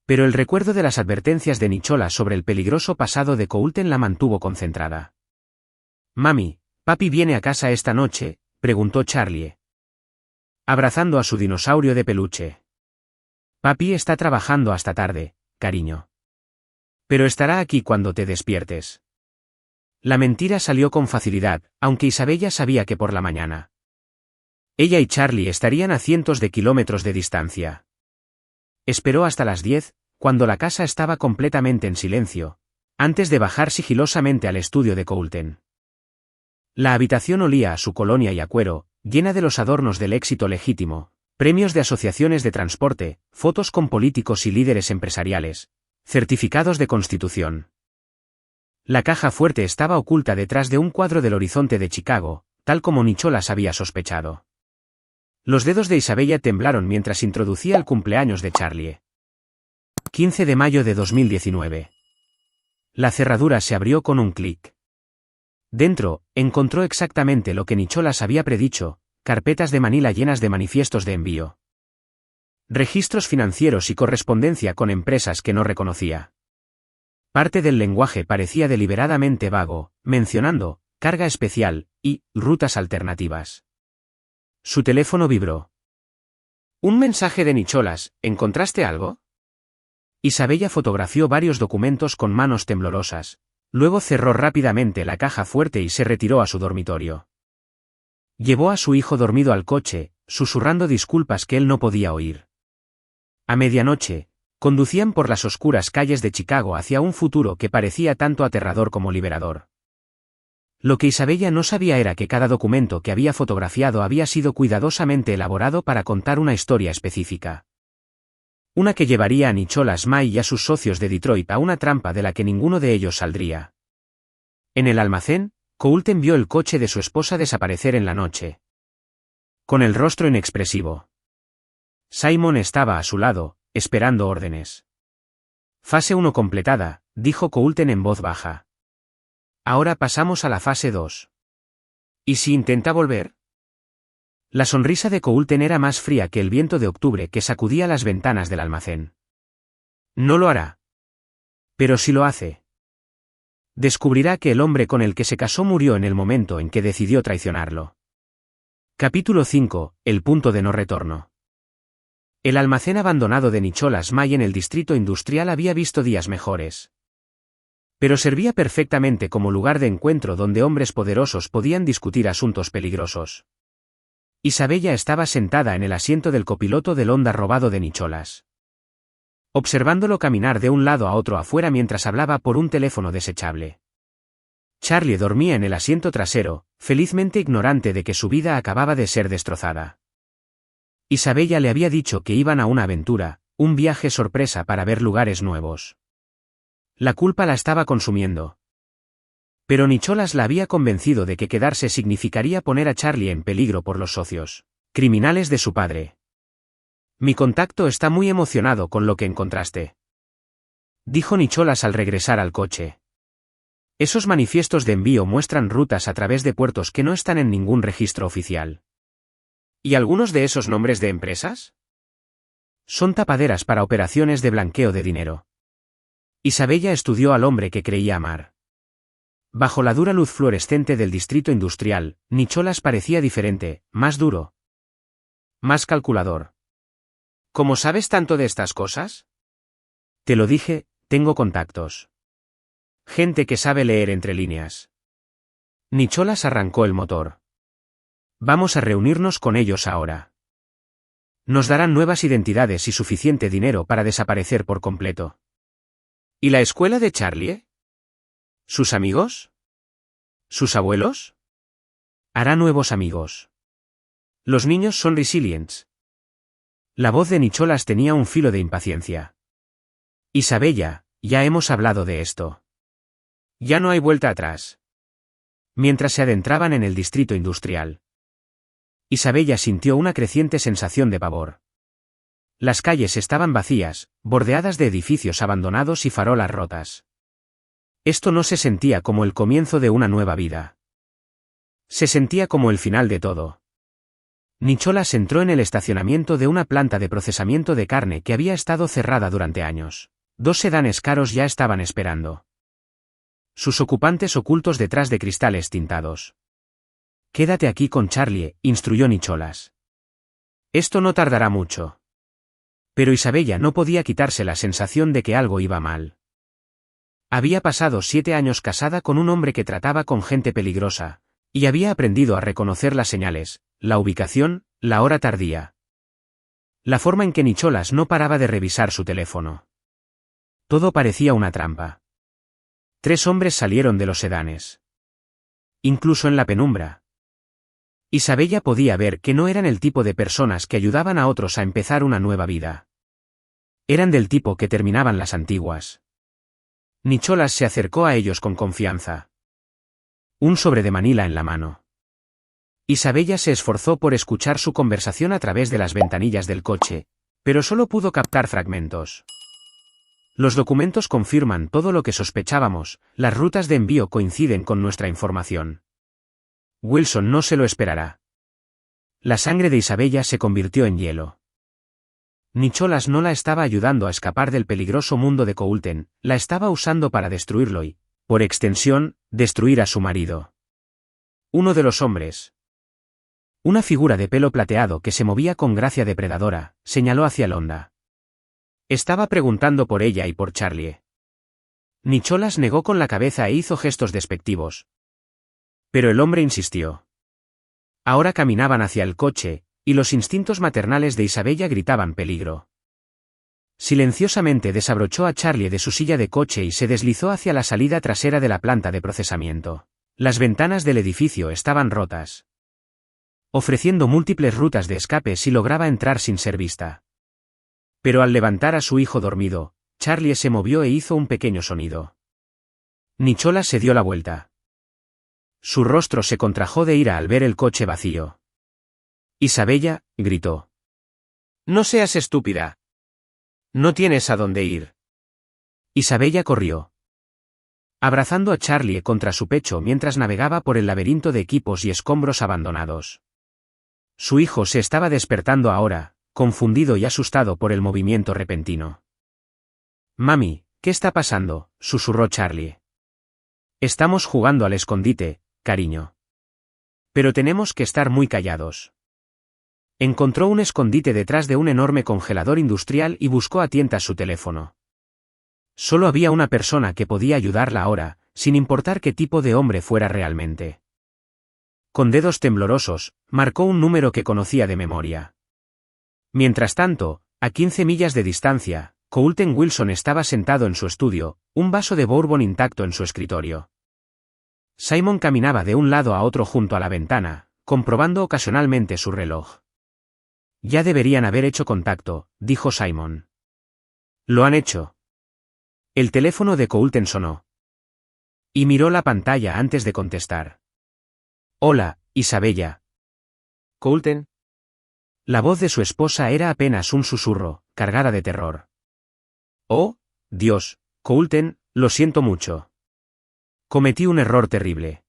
Pero el recuerdo de las advertencias de Nicholas sobre el peligroso pasado de Coulter la mantuvo concentrada. Mami, ¿papi viene a casa esta noche?, preguntó Charlie, abrazando a su dinosaurio de peluche. Papi está trabajando hasta tarde, cariño. Pero estará aquí cuando te despiertes. La mentira salió con facilidad, aunque Isabella sabía que por la mañana. Ella y Charlie estarían a cientos de kilómetros de distancia. Esperó hasta las 10, cuando la casa estaba completamente en silencio, antes de bajar sigilosamente al estudio de Coulter. La habitación olía a su colonia y a cuero, llena de los adornos del éxito legítimo, Premios de asociaciones de transporte, fotos con políticos y líderes empresariales, certificados de constitución. La caja fuerte estaba oculta detrás de un cuadro del horizonte de Chicago, tal como Nicholas había sospechado. Los dedos de Isabella temblaron mientras introducía el cumpleaños de Charlie. 15 de mayo de 2019. La cerradura se abrió con un clic. Dentro, encontró exactamente lo que Nicholas había predicho: carpetas de Manila llenas de manifiestos de envío. Registros financieros y correspondencia con empresas que no reconocía. Parte del lenguaje parecía deliberadamente vago, mencionando carga especial y rutas alternativas. Su teléfono vibró. Un mensaje de Nicholas: ¿encontraste algo? Isabella fotografió varios documentos con manos temblorosas, luego cerró rápidamente la caja fuerte y se retiró a su dormitorio. Llevó a su hijo dormido al coche, susurrando disculpas que él no podía oír. A medianoche, conducían por las oscuras calles de Chicago hacia un futuro que parecía tanto aterrador como liberador. Lo que Isabella no sabía era que cada documento que había fotografiado había sido cuidadosamente elaborado para contar una historia específica. Una que llevaría a Nicholas May y a sus socios de Detroit a una trampa de la que ninguno de ellos saldría. En el almacén, Coulton vio el coche de su esposa desaparecer en la noche. Con el rostro inexpresivo. Simon estaba a su lado, esperando órdenes. Fase 1 completada, dijo Coulton en voz baja. Ahora pasamos a la fase 2. ¿Y si intenta volver? La sonrisa de Coulton era más fría que el viento de octubre que sacudía las ventanas del almacén. No lo hará. Pero si lo hace, descubrirá que el hombre con el que se casó murió en el momento en que decidió traicionarlo. Capítulo 5. El punto de no retorno. El almacén abandonado de Nicholas May en el distrito industrial había visto días mejores. Pero servía perfectamente como lugar de encuentro donde hombres poderosos podían discutir asuntos peligrosos. Isabella estaba sentada en el asiento del copiloto del Honda robado de Nicholas, observándolo caminar de un lado a otro afuera mientras hablaba por un teléfono desechable. Charlie dormía en el asiento trasero, felizmente ignorante de que su vida acababa de ser destrozada. Isabella le había dicho que iban a una aventura, un viaje sorpresa para ver lugares nuevos. La culpa la estaba consumiendo. Pero Nicholas la había convencido de que quedarse significaría poner a Charlie en peligro por los socios criminales de su padre. Mi contacto está muy emocionado con lo que encontraste, dijo Nicholas al regresar al coche. Esos manifiestos de envío muestran rutas a través de puertos que no están en ningún registro oficial. ¿Y algunos de esos nombres de empresas? Son tapaderas para operaciones de blanqueo de dinero. Isabella estudió al hombre que creía amar. Bajo la dura luz fluorescente del distrito industrial, Nicholas parecía diferente, más duro, más calculador. ¿Cómo sabes tanto de estas cosas? Te lo dije, tengo contactos. Gente que sabe leer entre líneas. Nicholas arrancó el motor. Vamos a reunirnos con ellos ahora. Nos darán nuevas identidades y suficiente dinero para desaparecer por completo. ¿Y la escuela de Charlie? ¿Sus amigos? ¿Sus abuelos? Hará nuevos amigos. Los niños son resilients. La voz de Nicholas tenía un filo de impaciencia. Isabella, ya hemos hablado de esto. Ya no hay vuelta atrás. Mientras se adentraban en el distrito industrial, Isabella sintió una creciente sensación de pavor. Las calles estaban vacías, bordeadas de edificios abandonados y farolas rotas. Esto no se sentía como el comienzo de una nueva vida. Se sentía como el final de todo. Nicholas entró en el estacionamiento de una planta de procesamiento de carne que había estado cerrada durante años. 2 sedanes caros ya estaban esperando. Sus ocupantes ocultos detrás de cristales tintados. Quédate aquí con Charlie, instruyó Nicholas. Esto no tardará mucho. Pero Isabella no podía quitarse la sensación de que algo iba mal. Había pasado 7 años casada con un hombre que trataba con gente peligrosa, y había aprendido a reconocer las señales, la ubicación, la hora tardía. La forma en que Nicholas no paraba de revisar su teléfono. Todo parecía una trampa. 3 hombres salieron de los sedanes. Incluso en la penumbra. Isabella podía ver que no eran el tipo de personas que ayudaban a otros a empezar una nueva vida. Eran del tipo que terminaban las antiguas. Nicholas se acercó a ellos con confianza. Un sobre de Manila en la mano. Isabella se esforzó por escuchar su conversación a través de las ventanillas del coche, pero solo pudo captar fragmentos. Los documentos confirman todo lo que sospechábamos, las rutas de envío coinciden con nuestra información. Wilson no se lo esperará. La sangre de Isabella se convirtió en hielo. Nicholas no la estaba ayudando a escapar del peligroso mundo de Coulter, la estaba usando para destruirlo y, por extensión, destruir a su marido. Uno de los hombres. Una figura de pelo plateado que se movía con gracia depredadora, señaló hacia Londa. Estaba preguntando por ella y por Charlie. Nicholas negó con la cabeza e hizo gestos despectivos. Pero el hombre insistió. Ahora caminaban hacia el coche, y los instintos maternales de Isabella gritaban peligro. Silenciosamente desabrochó a Charlie de su silla de coche y se deslizó hacia la salida trasera de la planta de procesamiento. Las ventanas del edificio estaban rotas, ofreciendo múltiples rutas de escape si lograba entrar sin ser vista. Pero al levantar a su hijo dormido, Charlie se movió e hizo un pequeño sonido. Nicholas se dio la vuelta. Su rostro se contrajo de ira al ver el coche vacío. Isabella, gritó. No seas estúpida. No tienes a dónde ir. Isabella corrió, abrazando a Charlie contra su pecho mientras navegaba por el laberinto de equipos y escombros abandonados. Su hijo se estaba despertando ahora, confundido y asustado por el movimiento repentino. Mami, ¿qué está pasando?, susurró Charlie. Estamos jugando al escondite, cariño. Pero tenemos que estar muy callados. Encontró un escondite detrás de un enorme congelador industrial y buscó a tientas su teléfono. Solo había una persona que podía ayudarla ahora, sin importar qué tipo de hombre fuera realmente. Con dedos temblorosos, marcó un número que conocía de memoria. Mientras tanto, a 15 millas de distancia, Coulter Wilson estaba sentado en su estudio, un vaso de bourbon intacto en su escritorio. Simon caminaba de un lado a otro junto a la ventana, comprobando ocasionalmente su reloj. Ya deberían haber hecho contacto, dijo Simon. Lo han hecho. El teléfono de Coulter sonó. Y miró la pantalla antes de contestar. Hola, Isabella. Coulter. La voz de su esposa era apenas un susurro, cargada de terror. Oh, Dios, Coulter, lo siento mucho. Cometí un error terrible.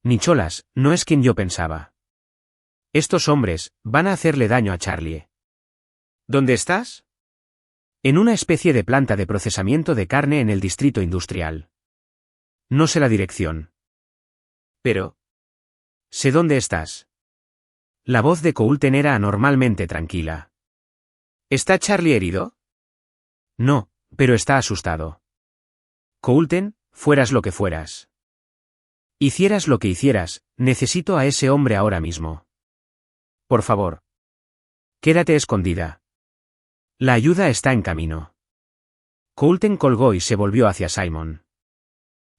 Nicholas, no es quien yo pensaba. Estos hombres van a hacerle daño a Charlie. ¿Dónde estás? En una especie de planta de procesamiento de carne en el distrito industrial. No sé la dirección. Pero sé dónde estás. La voz de Coulter era anormalmente tranquila. ¿Está Charlie herido? No, pero está asustado. Coulter, fueras lo que fueras. Hicieras lo que hicieras, necesito a ese hombre ahora mismo. Por favor. Quédate escondida. La ayuda está en camino. Coulter colgó y se volvió hacia Simon.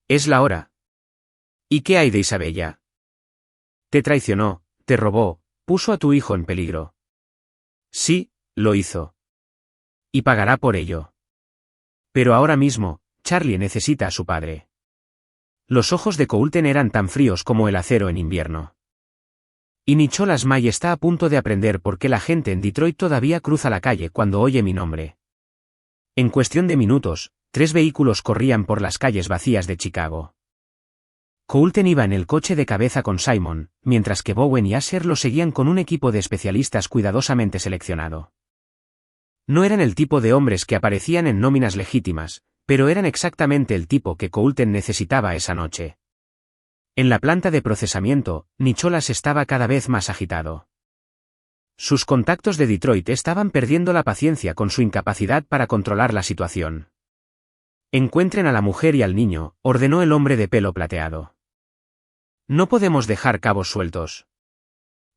Es la hora. ¿Y qué hay de Isabella? Te traicionó, te robó, puso a tu hijo en peligro. Sí, lo hizo. Y pagará por ello. Pero ahora mismo, Charlie necesita a su padre. Los ojos de Coulter eran tan fríos como el acero en invierno. Y Nicholas May está a punto de aprender por qué la gente en Detroit todavía cruza la calle cuando oye mi nombre. En cuestión de minutos, 3 vehículos corrían por las calles vacías de Chicago. Coulter iba en el coche de cabeza con Simon, mientras que Bowen y Asher lo seguían con un equipo de especialistas cuidadosamente seleccionado. No eran el tipo de hombres que aparecían en nóminas legítimas, pero eran exactamente el tipo que Coulter necesitaba esa noche. En la planta de procesamiento, Nicholas estaba cada vez más agitado. Sus contactos de Detroit estaban perdiendo la paciencia con su incapacidad para controlar la situación. Encuentren a la mujer y al niño, ordenó el hombre de pelo plateado. No podemos dejar cabos sueltos.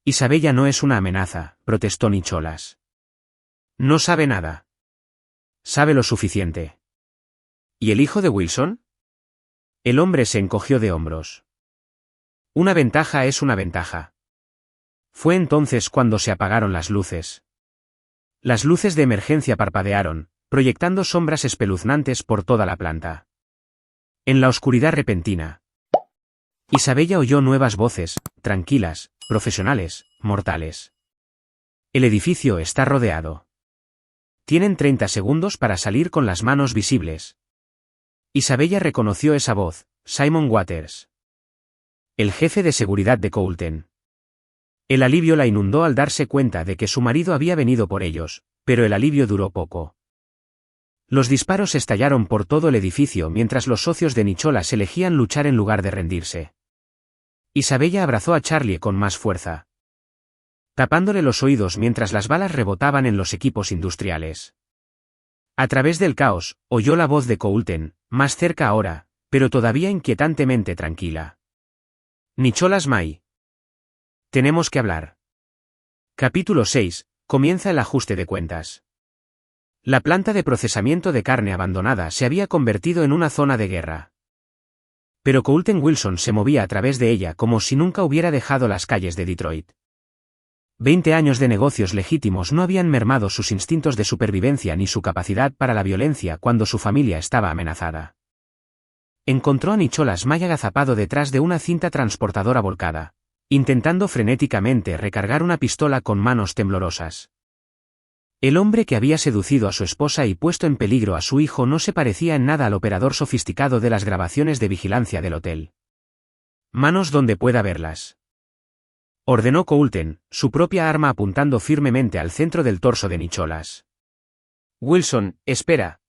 Isabella no es una amenaza, protestó Nicholas. No sabe nada. Sabe lo suficiente. ¿Y el hijo de Wilson? El hombre se encogió de hombros. Una ventaja es una ventaja. Fue entonces cuando se apagaron las luces. Las luces de emergencia parpadearon, proyectando sombras espeluznantes por toda la planta. En la oscuridad repentina, Isabella oyó nuevas voces, tranquilas, profesionales, mortales. El edificio está rodeado. Tienen 30 segundos para salir con las manos visibles. Isabella reconoció esa voz, Simon Waters. El jefe de seguridad de Coulton. El alivio la inundó al darse cuenta de que su marido había venido por ellos, pero el alivio duró poco. Los disparos estallaron por todo el edificio mientras los socios de Nicholas elegían luchar en lugar de rendirse. Isabella abrazó a Charlie con más fuerza, tapándole los oídos mientras las balas rebotaban en los equipos industriales. A través del caos, oyó la voz de Coulton, más cerca ahora, pero todavía inquietantemente tranquila. Nicholas May. Tenemos que hablar. Capítulo 6. Comienza el ajuste de cuentas. La planta de procesamiento de carne abandonada se había convertido en una zona de guerra. Pero Coulton Wilson se movía a través de ella como si nunca hubiera dejado las calles de Detroit. 20 años de negocios legítimos no habían mermado sus instintos de supervivencia ni su capacidad para la violencia cuando su familia estaba amenazada. Encontró a Nicholas May agazapado detrás de una cinta transportadora volcada, intentando frenéticamente recargar una pistola con manos temblorosas. El hombre que había seducido a su esposa y puesto en peligro a su hijo no se parecía en nada al operador sofisticado de las grabaciones de vigilancia del hotel. Manos donde pueda verlas, ordenó Coulton, su propia arma apuntando firmemente al centro del torso de Nicholas. Wilson, espera.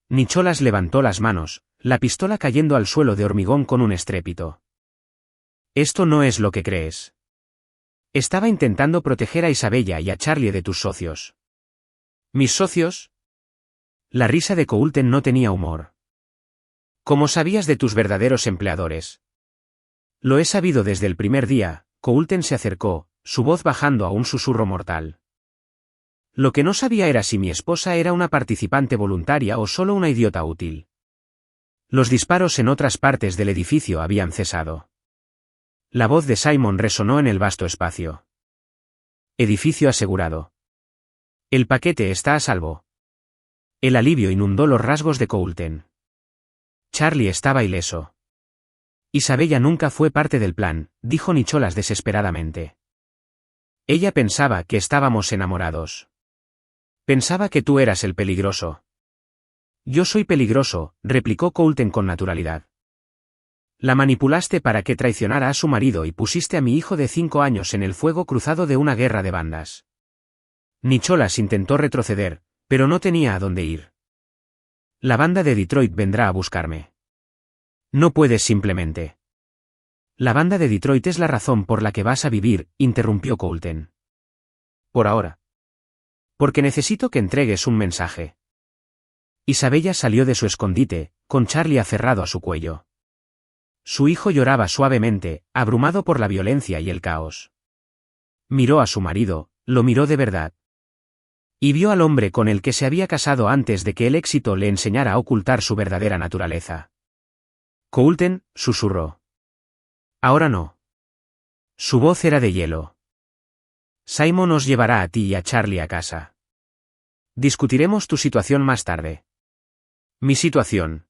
Nicholas levantó las manos, la pistola cayendo al suelo de hormigón con un estrépito. Esto no es lo que crees. Estaba intentando proteger a Isabella y a Charlie de tus socios. ¿Mis socios? La risa de Coulton no tenía humor. ¿Cómo sabías de tus verdaderos empleadores? Lo he sabido desde el primer día. Coulton se acercó, su voz bajando a un susurro mortal. Lo que no sabía era si mi esposa era una participante voluntaria o solo una idiota útil. Los disparos en otras partes del edificio habían cesado. La voz de Simon resonó en el vasto espacio. Edificio asegurado. El paquete está a salvo. El alivio inundó los rasgos de Coulton. Charlie estaba ileso. Isabella nunca fue parte del plan, dijo Nicholas desesperadamente. Ella pensaba que estábamos enamorados. Pensaba que tú eras el peligroso. Yo soy peligroso, replicó Coulton con naturalidad. La manipulaste para que traicionara a su marido y pusiste a mi hijo de 5 años en el fuego cruzado de una guerra de bandas. Nicholas intentó retroceder, pero no tenía a dónde ir. La banda de Detroit vendrá a buscarme. No puedes simplemente. La banda de Detroit es la razón por la que vas a vivir, interrumpió Coulton. Por ahora. Porque necesito que entregues un mensaje. Isabella salió de su escondite, con Charlie aferrado a su cuello. Su hijo lloraba suavemente, abrumado por la violencia y el caos. Miró a su marido, lo miró de verdad. Y vio al hombre con el que se había casado antes de que el éxito le enseñara a ocultar su verdadera naturaleza. Coulton, susurró. Ahora no. Su voz era de hielo. Simon os llevará a ti y a Charlie a casa. Discutiremos tu situación más tarde. Mi situación.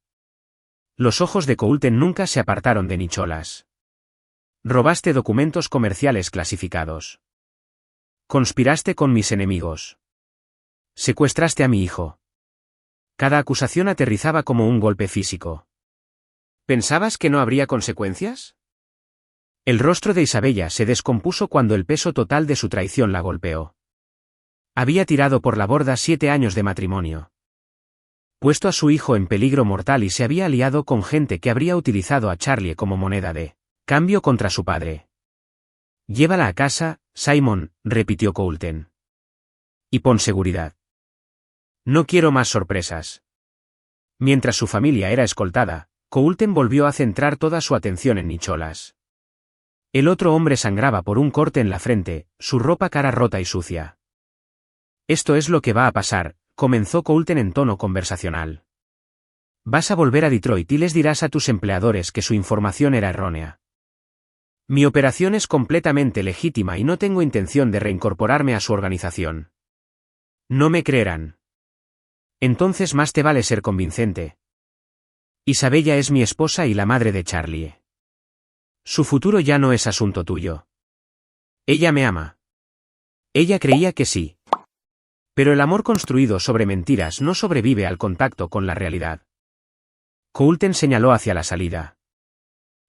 Los ojos de Coulton nunca se apartaron de Nicholas. Robaste documentos comerciales clasificados. Conspiraste con mis enemigos. Secuestraste a mi hijo. Cada acusación aterrizaba como un golpe físico. ¿Pensabas que no habría consecuencias? El rostro de Isabella se descompuso cuando el peso total de su traición la golpeó. Había tirado por la borda 7 años de matrimonio. Puesto a su hijo en peligro mortal y se había aliado con gente que habría utilizado a Charlie como moneda de cambio contra su padre. Llévala a casa, Simon, repitió Coulton. Y pon seguridad. No quiero más sorpresas. Mientras su familia era escoltada, Coulton volvió a centrar toda su atención en Nicholas. El otro hombre sangraba por un corte en la frente, su ropa cara rota y sucia. Esto es lo que va a pasar, comenzó Coulton en tono conversacional. Vas a volver a Detroit y les dirás a tus empleadores que su información era errónea. Mi operación es completamente legítima y no tengo intención de reincorporarme a su organización. No me creerán. Entonces más te vale ser convincente. Isabella es mi esposa y la madre de Charlie. Su futuro ya no es asunto tuyo. Ella me ama. Ella creía que sí. Pero el amor construido sobre mentiras no sobrevive al contacto con la realidad. Coulter señaló hacia la salida.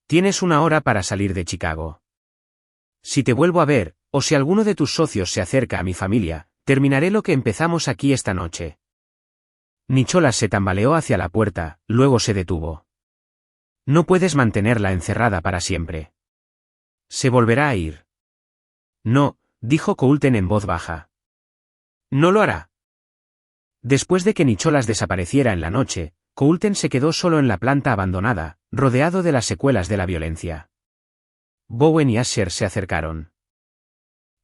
Tienes 1 hora para salir de Chicago. Si te vuelvo a ver, o si alguno de tus socios se acerca a mi familia, terminaré lo que empezamos aquí esta noche. Nicholas se tambaleó hacia la puerta, luego se detuvo. No puedes mantenerla encerrada para siempre. Se volverá a ir. No, dijo Coulter en voz baja. No lo hará. Después de que Nicholas desapareciera en la noche, Coulter se quedó solo en la planta abandonada, rodeado de las secuelas de la violencia. Bowen y Asher se acercaron.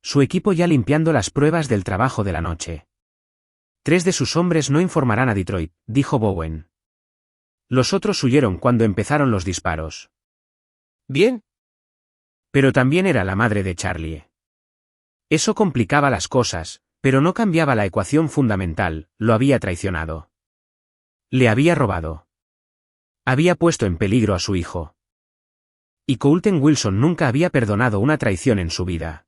Su equipo ya limpiando las pruebas del trabajo de la noche. 3 de sus hombres no informarán a Detroit, dijo Bowen. Los otros huyeron cuando empezaron los disparos. Bien. Pero también era la madre de Charlie. Eso complicaba las cosas, pero no cambiaba la ecuación fundamental, lo había traicionado. Le había robado. Había puesto en peligro a su hijo. Y Coulter Wilson nunca había perdonado una traición en su vida.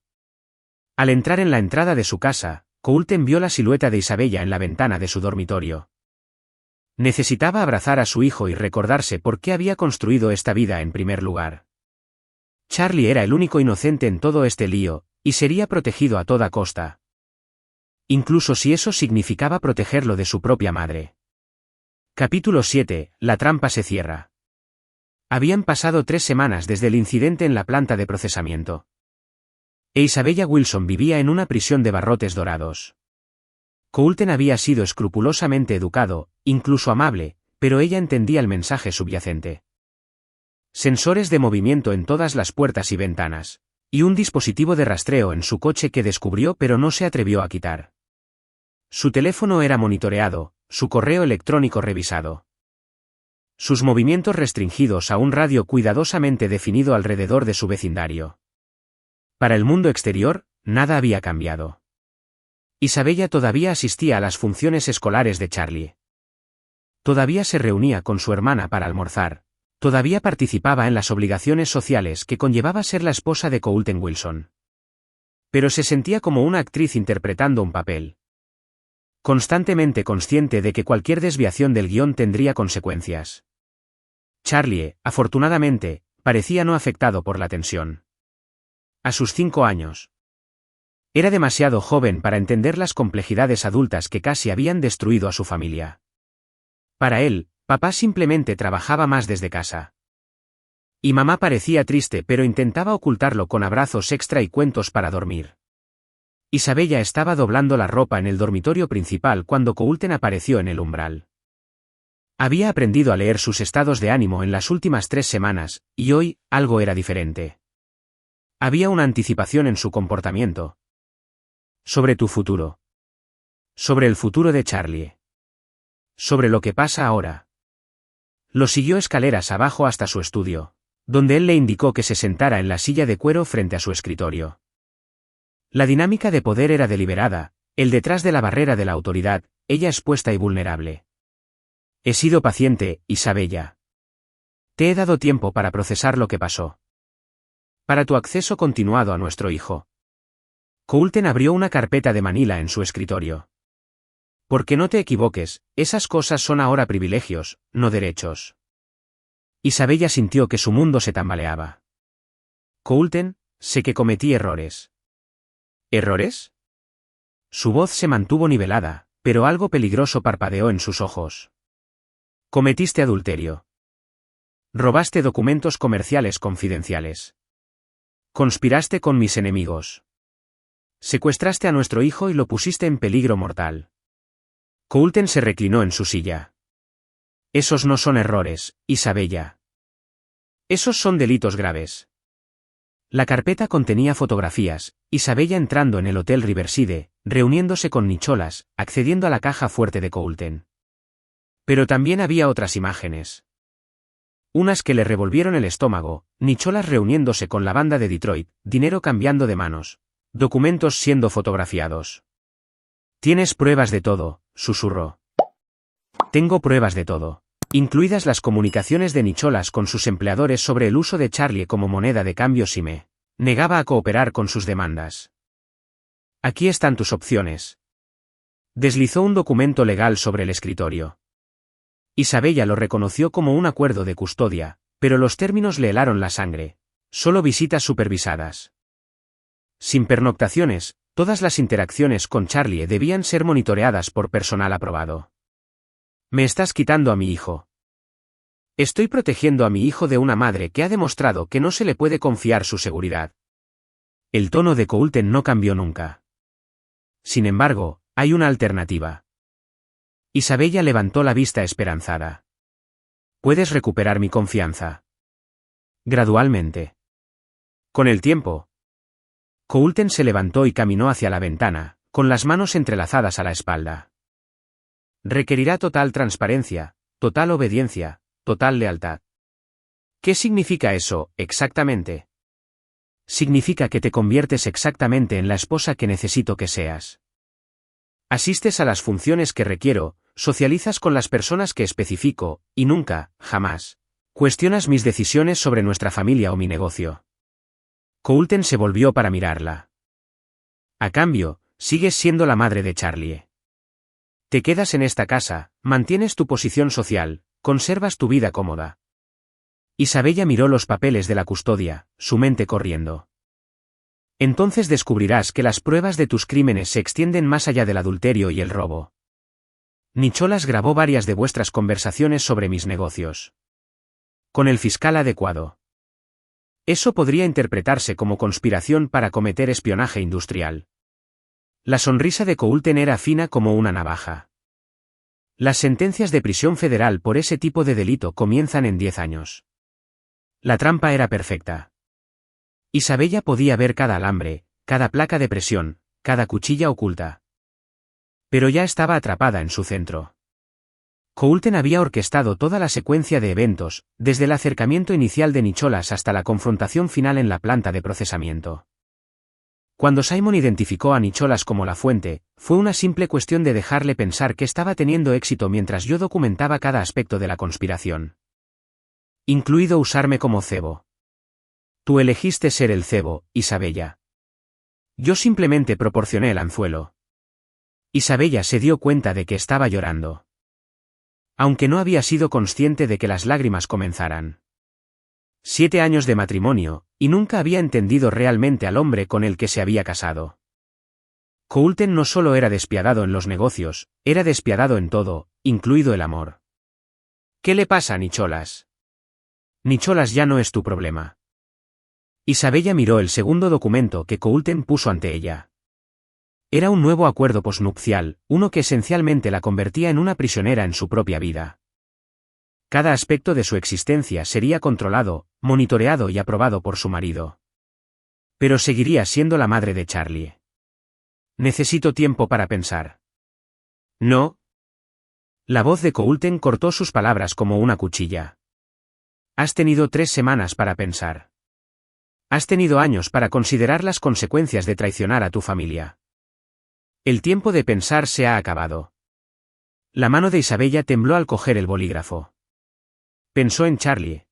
Al entrar en la entrada de su casa, Coulter vio la silueta de Isabella en la ventana de su dormitorio. Necesitaba abrazar a su hijo y recordarse por qué había construido esta vida en primer lugar. Charlie era el único inocente en todo este lío, y sería protegido a toda costa. Incluso si eso significaba protegerlo de su propia madre. Capítulo 7. La trampa se cierra. Habían pasado 3 semanas desde el incidente en la planta de procesamiento. E Isabella Wilson vivía en una prisión de barrotes dorados. Coulter había sido escrupulosamente educado, incluso amable, pero ella entendía el mensaje subyacente. Sensores de movimiento en todas las puertas y ventanas, y un dispositivo de rastreo en su coche que descubrió pero no se atrevió a quitar. Su teléfono era monitoreado, su correo electrónico revisado. Sus movimientos restringidos a un radio cuidadosamente definido alrededor de su vecindario. Para el mundo exterior, nada había cambiado. Isabella todavía asistía a las funciones escolares de Charlie. Todavía se reunía con su hermana para almorzar. Todavía participaba en las obligaciones sociales que conllevaba ser la esposa de Coulter Wilson. Pero se sentía como una actriz interpretando un papel. Constantemente consciente de que cualquier desviación del guión tendría consecuencias. Charlie, afortunadamente, parecía no afectado por la tensión. A sus 5 años. Era demasiado joven para entender las complejidades adultas que casi habían destruido a su familia. Para él, papá simplemente trabajaba más desde casa. Y mamá parecía triste pero intentaba ocultarlo con abrazos extra y cuentos para dormir. Isabella estaba doblando la ropa en el dormitorio principal cuando Coulter apareció en el umbral. Había aprendido a leer sus estados de ánimo en las últimas 3 semanas, y hoy, algo era diferente. Había una anticipación en su comportamiento. Sobre tu futuro. Sobre el futuro de Charlie. Sobre lo que pasa ahora. Lo siguió escaleras abajo hasta su estudio, donde él le indicó que se sentara en la silla de cuero frente a su escritorio. La dinámica de poder era deliberada, él detrás de la barrera de la autoridad, ella expuesta y vulnerable. He sido paciente, Isabella. Te he dado tiempo para procesar lo que pasó. Para tu acceso continuado a nuestro hijo. Coulter abrió una carpeta de Manila en su escritorio. Porque no te equivoques, esas cosas son ahora privilegios, no derechos. Isabella sintió que su mundo se tambaleaba. Coulter, sé que cometí errores. ¿Errores? Su voz se mantuvo nivelada, pero algo peligroso parpadeó en sus ojos. Cometiste adulterio. Robaste documentos comerciales confidenciales. Conspiraste con mis enemigos. Secuestraste a nuestro hijo y lo pusiste en peligro mortal. Coulter se reclinó en su silla. Esos no son errores, Isabella. Esos son delitos graves. La carpeta contenía fotografías, Isabella entrando en el Hotel Riverside, reuniéndose con Nicholas, accediendo a la caja fuerte de Coulter. Pero también había otras imágenes. Unas que le revolvieron el estómago, Nicholas reuniéndose con la banda de Detroit, dinero cambiando de manos, documentos siendo fotografiados. «Tienes pruebas de todo», susurró. «Tengo pruebas de todo. Incluidas las comunicaciones de Nicholas con sus empleadores sobre el uso de Charlie como moneda de cambio si me negaba a cooperar con sus demandas. Aquí están tus opciones». Deslizó un documento legal sobre el escritorio. Isabella lo reconoció como un acuerdo de custodia, pero los términos le helaron la sangre. Solo visitas supervisadas. Sin pernoctaciones, todas las interacciones con Charlie debían ser monitoreadas por personal aprobado. «Me estás quitando a mi hijo. Estoy protegiendo a mi hijo de una madre que ha demostrado que no se le puede confiar su seguridad». El tono de Coulter no cambió nunca. «Sin embargo, hay una alternativa». Isabella levantó la vista esperanzada. «Puedes recuperar mi confianza. Gradualmente. Con el tiempo». Coulter se levantó y caminó hacia la ventana, con las manos entrelazadas a la espalda. «Requerirá total transparencia, total obediencia, total lealtad». «¿Qué significa eso, exactamente?» «Significa que te conviertes exactamente en la esposa que necesito que seas. Asistes a las funciones que requiero, socializas con las personas que especifico, y nunca, jamás, cuestionas mis decisiones sobre nuestra familia o mi negocio». Coulter se volvió para mirarla. «A cambio, sigues siendo la madre de Charlie. Te quedas en esta casa, mantienes tu posición social, conservas tu vida cómoda». Isabella miró los papeles de la custodia, su mente corriendo. «Entonces descubrirás que las pruebas de tus crímenes se extienden más allá del adulterio y el robo. Nicholas grabó varias de vuestras conversaciones sobre mis negocios. Con el fiscal adecuado. Eso podría interpretarse como conspiración para cometer espionaje industrial». La sonrisa de Coulter era fina como una navaja. «Las sentencias de prisión federal por ese tipo de delito comienzan en 10 años. La trampa era perfecta. Isabella podía ver cada alambre, cada placa de presión, cada cuchilla oculta. Pero ya estaba atrapada en su centro. Coulter había orquestado toda la secuencia de eventos, desde el acercamiento inicial de Nicholas hasta la confrontación final en la planta de procesamiento. Cuando Simon identificó a Nicholas como la fuente, fue una simple cuestión de dejarle pensar que estaba teniendo éxito mientras yo documentaba cada aspecto de la conspiración. Incluido usarme como cebo. Tú elegiste ser el cebo, Isabella. Yo simplemente proporcioné el anzuelo». Isabella se dio cuenta de que estaba llorando. Aunque no había sido consciente de que las lágrimas comenzaran. 7 años de matrimonio, y nunca había entendido realmente al hombre con el que se había casado. Coulter no solo era despiadado en los negocios, era despiadado en todo, incluido el amor. «¿Qué le pasa a Nicholas?» «Nicholas ya no es tu problema». Isabella miró el segundo documento que Coulter puso ante ella. Era un nuevo acuerdo posnupcial, uno que esencialmente la convertía en una prisionera en su propia vida. Cada aspecto de su existencia sería controlado, monitoreado y aprobado por su marido. Pero seguiría siendo la madre de Charlie. «Necesito tiempo para pensar». «No». La voz de Coulter cortó sus palabras como una cuchilla. «Has tenido 3 semanas para pensar. Has tenido años para considerar las consecuencias de traicionar a tu familia. El tiempo de pensar se ha acabado». La mano de Isabella tembló al coger el bolígrafo. Pensó en Charlie.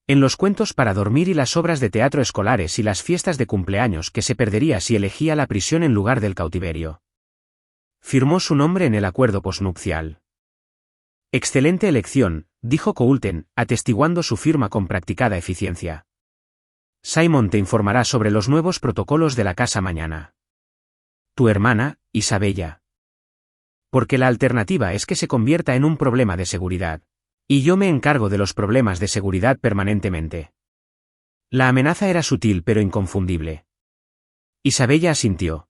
En los cuentos para dormir y las obras de teatro escolares y las fiestas de cumpleaños que se perdería si elegía la prisión en lugar del cautiverio. Firmó su nombre en el acuerdo posnupcial. «Excelente elección», dijo Coulter, atestiguando su firma con practicada eficiencia. «Simon te informará sobre los nuevos protocolos de la casa mañana. Tu hermana, Isabella. Porque la alternativa es que se convierta en un problema de seguridad. Y yo me encargo de los problemas de seguridad permanentemente». La amenaza era sutil pero inconfundible. Isabella asintió.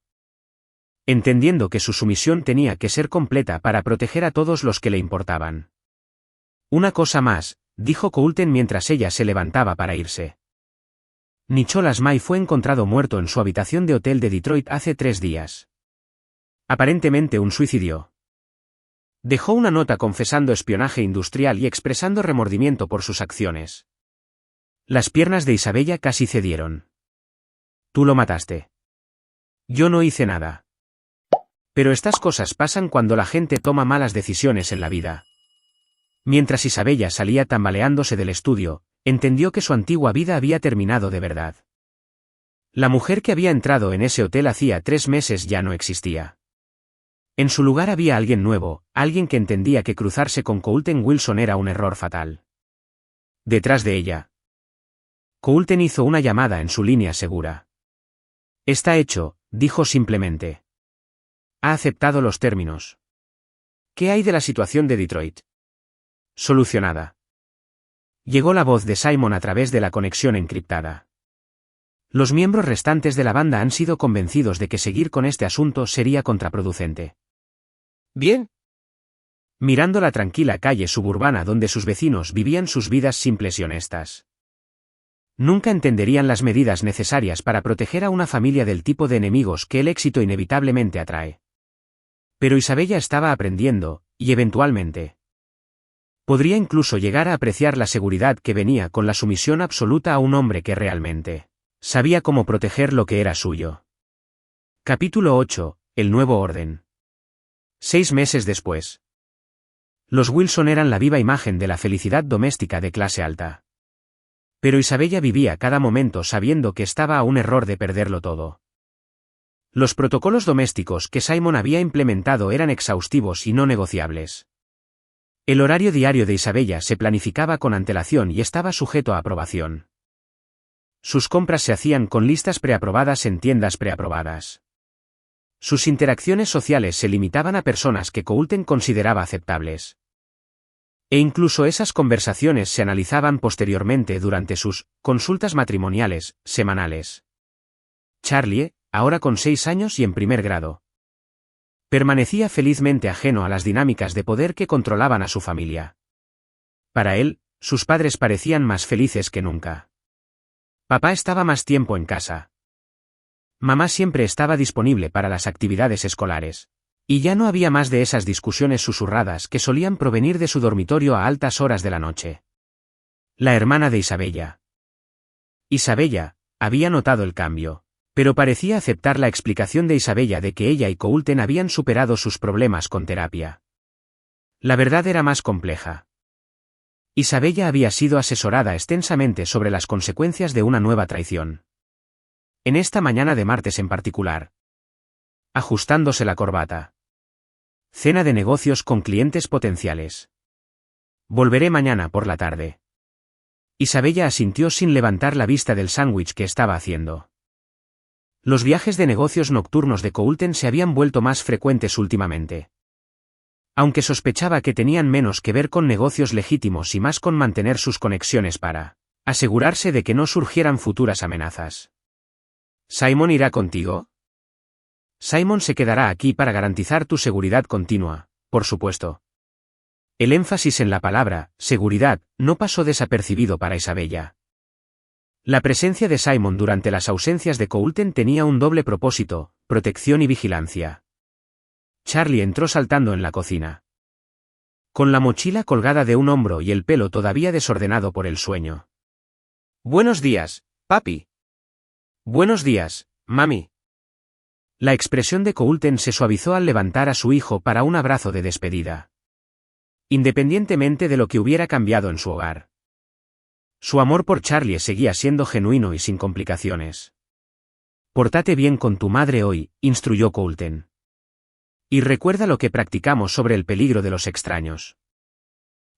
Entendiendo que su sumisión tenía que ser completa para proteger a todos los que le importaban. «Una cosa más», dijo Coulter mientras ella se levantaba para irse. «Nicholas May fue encontrado muerto en su habitación de hotel de Detroit hace 3 días. Aparentemente un suicidio. Dejó una nota confesando espionaje industrial y expresando remordimiento por sus acciones. Las piernas de Isabella casi cedieron. Tú lo mataste. Yo no hice nada. Pero estas cosas pasan cuando la gente toma malas decisiones en la vida. Mientras Isabella salía tambaleándose del estudio, entendió que su antigua vida había terminado de verdad. La mujer que había entrado en ese hotel hacía 3 meses ya no existía. En su lugar había alguien nuevo, alguien que entendía que cruzarse con Coulter Wilson era un error fatal. Detrás de ella. Coulter hizo una llamada en su línea segura. Está hecho, dijo simplemente. Ha aceptado los términos. ¿Qué hay de la situación de Detroit? Solucionada. Llegó la voz de Simon a través de la conexión encriptada. Los miembros restantes de la banda han sido convencidos de que seguir con este asunto sería contraproducente. Bien. Mirando la tranquila calle suburbana donde sus vecinos vivían sus vidas simples y honestas. Nunca entenderían las medidas necesarias para proteger a una familia del tipo de enemigos que el éxito inevitablemente atrae. Pero Isabella estaba aprendiendo, y eventualmente podría incluso llegar a apreciar la seguridad que venía con la sumisión absoluta a un hombre que realmente sabía cómo proteger lo que era suyo. Capítulo 8. El nuevo orden. 6 meses después. Los Wilson eran la viva imagen de la felicidad doméstica de clase alta. Pero Isabella vivía cada momento sabiendo que estaba a un error de perderlo todo. Los protocolos domésticos que Simon había implementado eran exhaustivos y no negociables. El horario diario de Isabella se planificaba con antelación y estaba sujeto a aprobación. Sus compras se hacían con listas preaprobadas en tiendas preaprobadas. Sus interacciones sociales se limitaban a personas que Coulter consideraba aceptables. E incluso esas conversaciones se analizaban posteriormente durante sus consultas matrimoniales, semanales. Charlie, ahora con 6 años y en primer grado, permanecía felizmente ajeno a las dinámicas de poder que controlaban a su familia. Para él, sus padres parecían más felices que nunca. Papá estaba más tiempo en casa. Mamá siempre estaba disponible para las actividades escolares. Y ya no había más de esas discusiones susurradas que solían provenir de su dormitorio a altas horas de la noche. La hermana de Isabella. Isabella había notado el cambio, pero parecía aceptar la explicación de Isabella de que ella y Coulter habían superado sus problemas con terapia. La verdad era más compleja. Isabella había sido asesorada extensamente sobre las consecuencias de una nueva traición. En esta mañana de martes en particular. Ajustándose la corbata. Cena de negocios con clientes potenciales. Volveré mañana por la tarde. Isabella asintió sin levantar la vista del sándwich que estaba haciendo. Los viajes de negocios nocturnos de Coulter se habían vuelto más frecuentes últimamente. Aunque sospechaba que tenían menos que ver con negocios legítimos y más con mantener sus conexiones para asegurarse de que no surgieran futuras amenazas. ¿Simon irá contigo? Simon se quedará aquí para garantizar tu seguridad continua, por supuesto. El énfasis en la palabra seguridad no pasó desapercibido para Isabella. La presencia de Simon durante las ausencias de Coulter tenía un doble propósito, protección y vigilancia. Charlie entró saltando en la cocina. Con la mochila colgada de un hombro y el pelo todavía desordenado por el sueño. Buenos días, papi. Buenos días, mami. La expresión de Coulter se suavizó al levantar a su hijo para un abrazo de despedida. Independientemente de lo que hubiera cambiado en su hogar. Su amor por Charlie seguía siendo genuino y sin complicaciones. Pórtate bien con tu madre hoy, instruyó Coulter. Y recuerda lo que practicamos sobre el peligro de los extraños.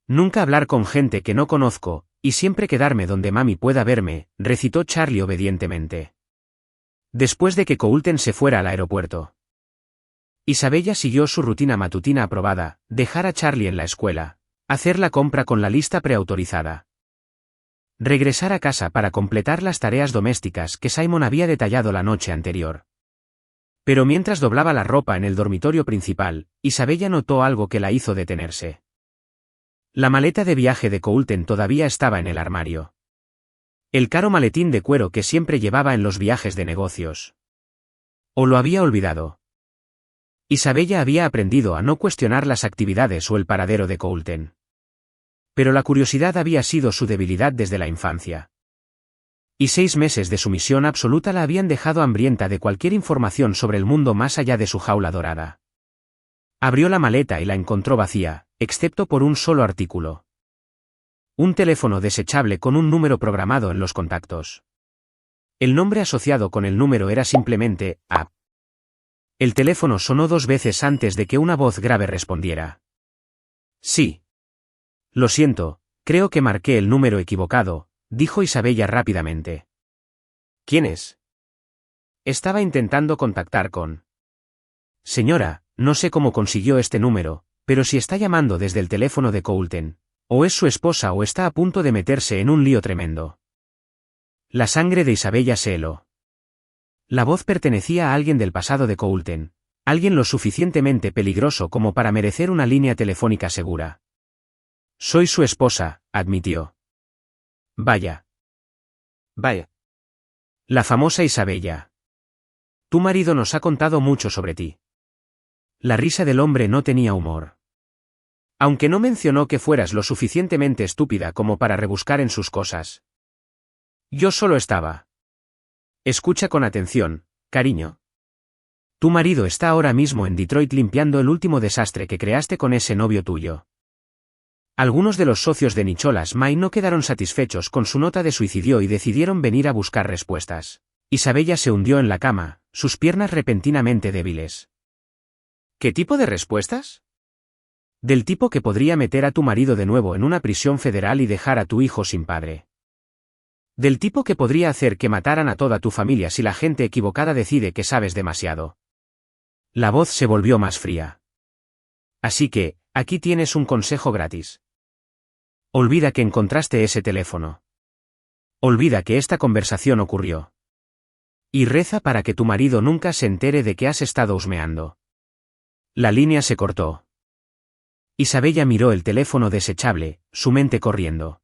Nunca hablar con gente que no conozco, y siempre quedarme donde mami pueda verme, recitó Charlie obedientemente. Después de que Coulter se fuera al aeropuerto. Isabella siguió su rutina matutina aprobada, dejar a Charlie en la escuela, hacer la compra con la lista preautorizada. Regresar a casa para completar las tareas domésticas que Simon había detallado la noche anterior. Pero mientras doblaba la ropa en el dormitorio principal, Isabella notó algo que la hizo detenerse. La maleta de viaje de Coulter todavía estaba en el armario. El caro maletín de cuero que siempre llevaba en los viajes de negocios. ¿O lo había olvidado? Isabella había aprendido a no cuestionar las actividades o el paradero de Coulten. Pero la curiosidad había sido su debilidad desde la infancia. Y 6 meses de sumisión absoluta la habían dejado hambrienta de cualquier información sobre el mundo más allá de su jaula dorada. Abrió la maleta y la encontró vacía, excepto por un solo artículo. Un teléfono desechable con un número programado en los contactos. El nombre asociado con el número era simplemente «App». El teléfono sonó 2 veces antes de que una voz grave respondiera. «Sí. Lo siento, creo que marqué el número equivocado», dijo Isabella rápidamente. «¿Quién es?» Estaba intentando contactar con... Señora, no sé cómo consiguió este número, pero si está llamando desde el teléfono de Coulten, o es su esposa o está a punto de meterse en un lío tremendo. La sangre de Isabella se heló. La voz pertenecía a alguien del pasado de Coulten, alguien lo suficientemente peligroso como para merecer una línea telefónica segura. Soy su esposa, admitió. Vaya. Vaya. La famosa Isabella. Tu marido nos ha contado mucho sobre ti. La risa del hombre no tenía humor. Aunque no mencionó que fueras lo suficientemente estúpida como para rebuscar en sus cosas. Yo solo estaba. Escucha con atención, cariño. Tu marido está ahora mismo en Detroit limpiando el último desastre que creaste con ese novio tuyo. Algunos de los socios de Nicholas May no quedaron satisfechos con su nota de suicidio y decidieron venir a buscar respuestas. Isabella se hundió en la cama, sus piernas repentinamente débiles. ¿Qué tipo de respuestas? Del tipo que podría meter a tu marido de nuevo en una prisión federal y dejar a tu hijo sin padre. Del tipo que podría hacer que mataran a toda tu familia si la gente equivocada decide que sabes demasiado. La voz se volvió más fría. Así que, aquí tienes un consejo gratis. Olvida que encontraste ese teléfono. Olvida que esta conversación ocurrió. Y reza para que tu marido nunca se entere de que has estado husmeando. La línea se cortó. Isabella miró el teléfono desechable, su mente corriendo.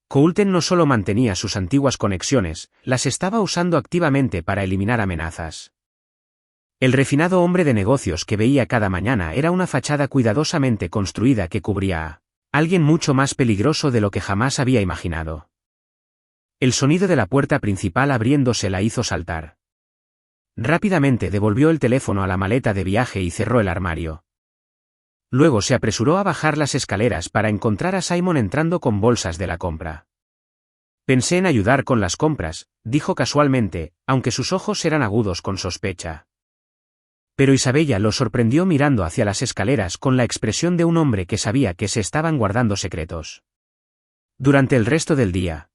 Coulten no solo mantenía sus antiguas conexiones, las estaba usando activamente para eliminar amenazas. El refinado hombre de negocios que veía cada mañana era una fachada cuidadosamente construida que cubría a alguien mucho más peligroso de lo que jamás había imaginado. El sonido de la puerta principal abriéndose la hizo saltar. Rápidamente devolvió el teléfono a la maleta de viaje y cerró el armario. Luego se apresuró a bajar las escaleras para encontrar a Simon entrando con bolsas de la compra. Pensé en ayudar con las compras, dijo casualmente, aunque sus ojos eran agudos con sospecha. Pero Isabella lo sorprendió mirando hacia las escaleras con la expresión de un hombre que sabía que se estaban guardando secretos. Durante el resto del día,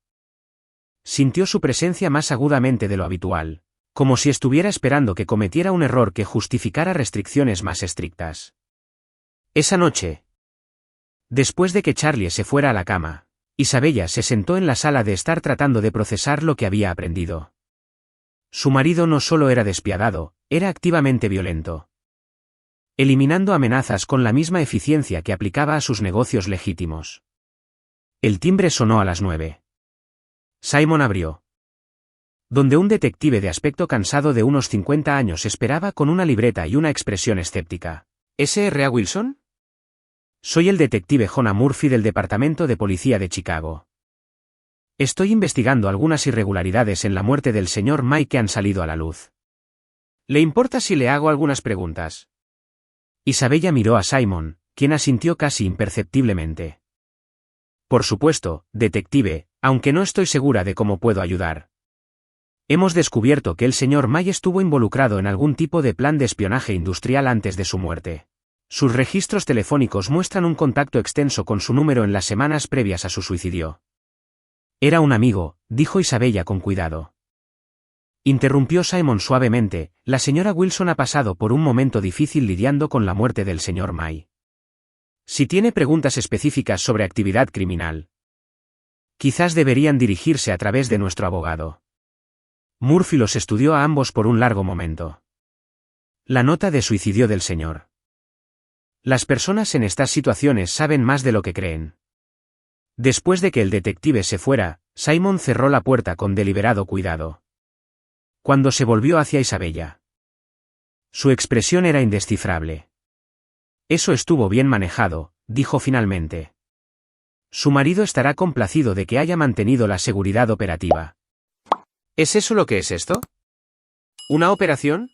sintió su presencia más agudamente de lo habitual, como si estuviera esperando que cometiera un error que justificara restricciones más estrictas. Esa noche, después de que Charlie se fuera a la cama, Isabella se sentó en la sala de estar tratando de procesar lo que había aprendido. Su marido no solo era despiadado, era activamente violento. Eliminando amenazas con la misma eficiencia que aplicaba a sus negocios legítimos. El timbre sonó a las 9. Simon abrió. Donde un detective de aspecto cansado de unos 50 años esperaba con una libreta y una expresión escéptica. ¿S.R.A. Wilson? Soy el detective Jonah Murphy del Departamento de Policía de Chicago. Estoy investigando algunas irregularidades en la muerte del señor May que han salido a la luz. ¿Le importa si le hago algunas preguntas? Isabella miró a Simon, quien asintió casi imperceptiblemente. Por supuesto, detective, aunque no estoy segura de cómo puedo ayudar. Hemos descubierto que el señor May estuvo involucrado en algún tipo de plan de espionaje industrial antes de su muerte. Sus registros telefónicos muestran un contacto extenso con su número en las semanas previas a su suicidio. Era un amigo, dijo Isabella con cuidado. Interrumpió Simon suavemente, la señora Wilson ha pasado por un momento difícil lidiando con la muerte del señor May. Si tiene preguntas específicas sobre actividad criminal, quizás deberían dirigirse a través de nuestro abogado. Murphy los estudió a ambos por un largo momento. La nota de suicidio del señor. Las personas en estas situaciones saben más de lo que creen. Después de que el detective se fuera, Simon cerró la puerta con deliberado cuidado. Cuando se volvió hacia Isabella. Su expresión era indescifrable. Eso estuvo bien manejado, dijo finalmente. Su marido estará complacido de que haya mantenido la seguridad operativa. ¿Es eso lo que es esto? ¿Una operación?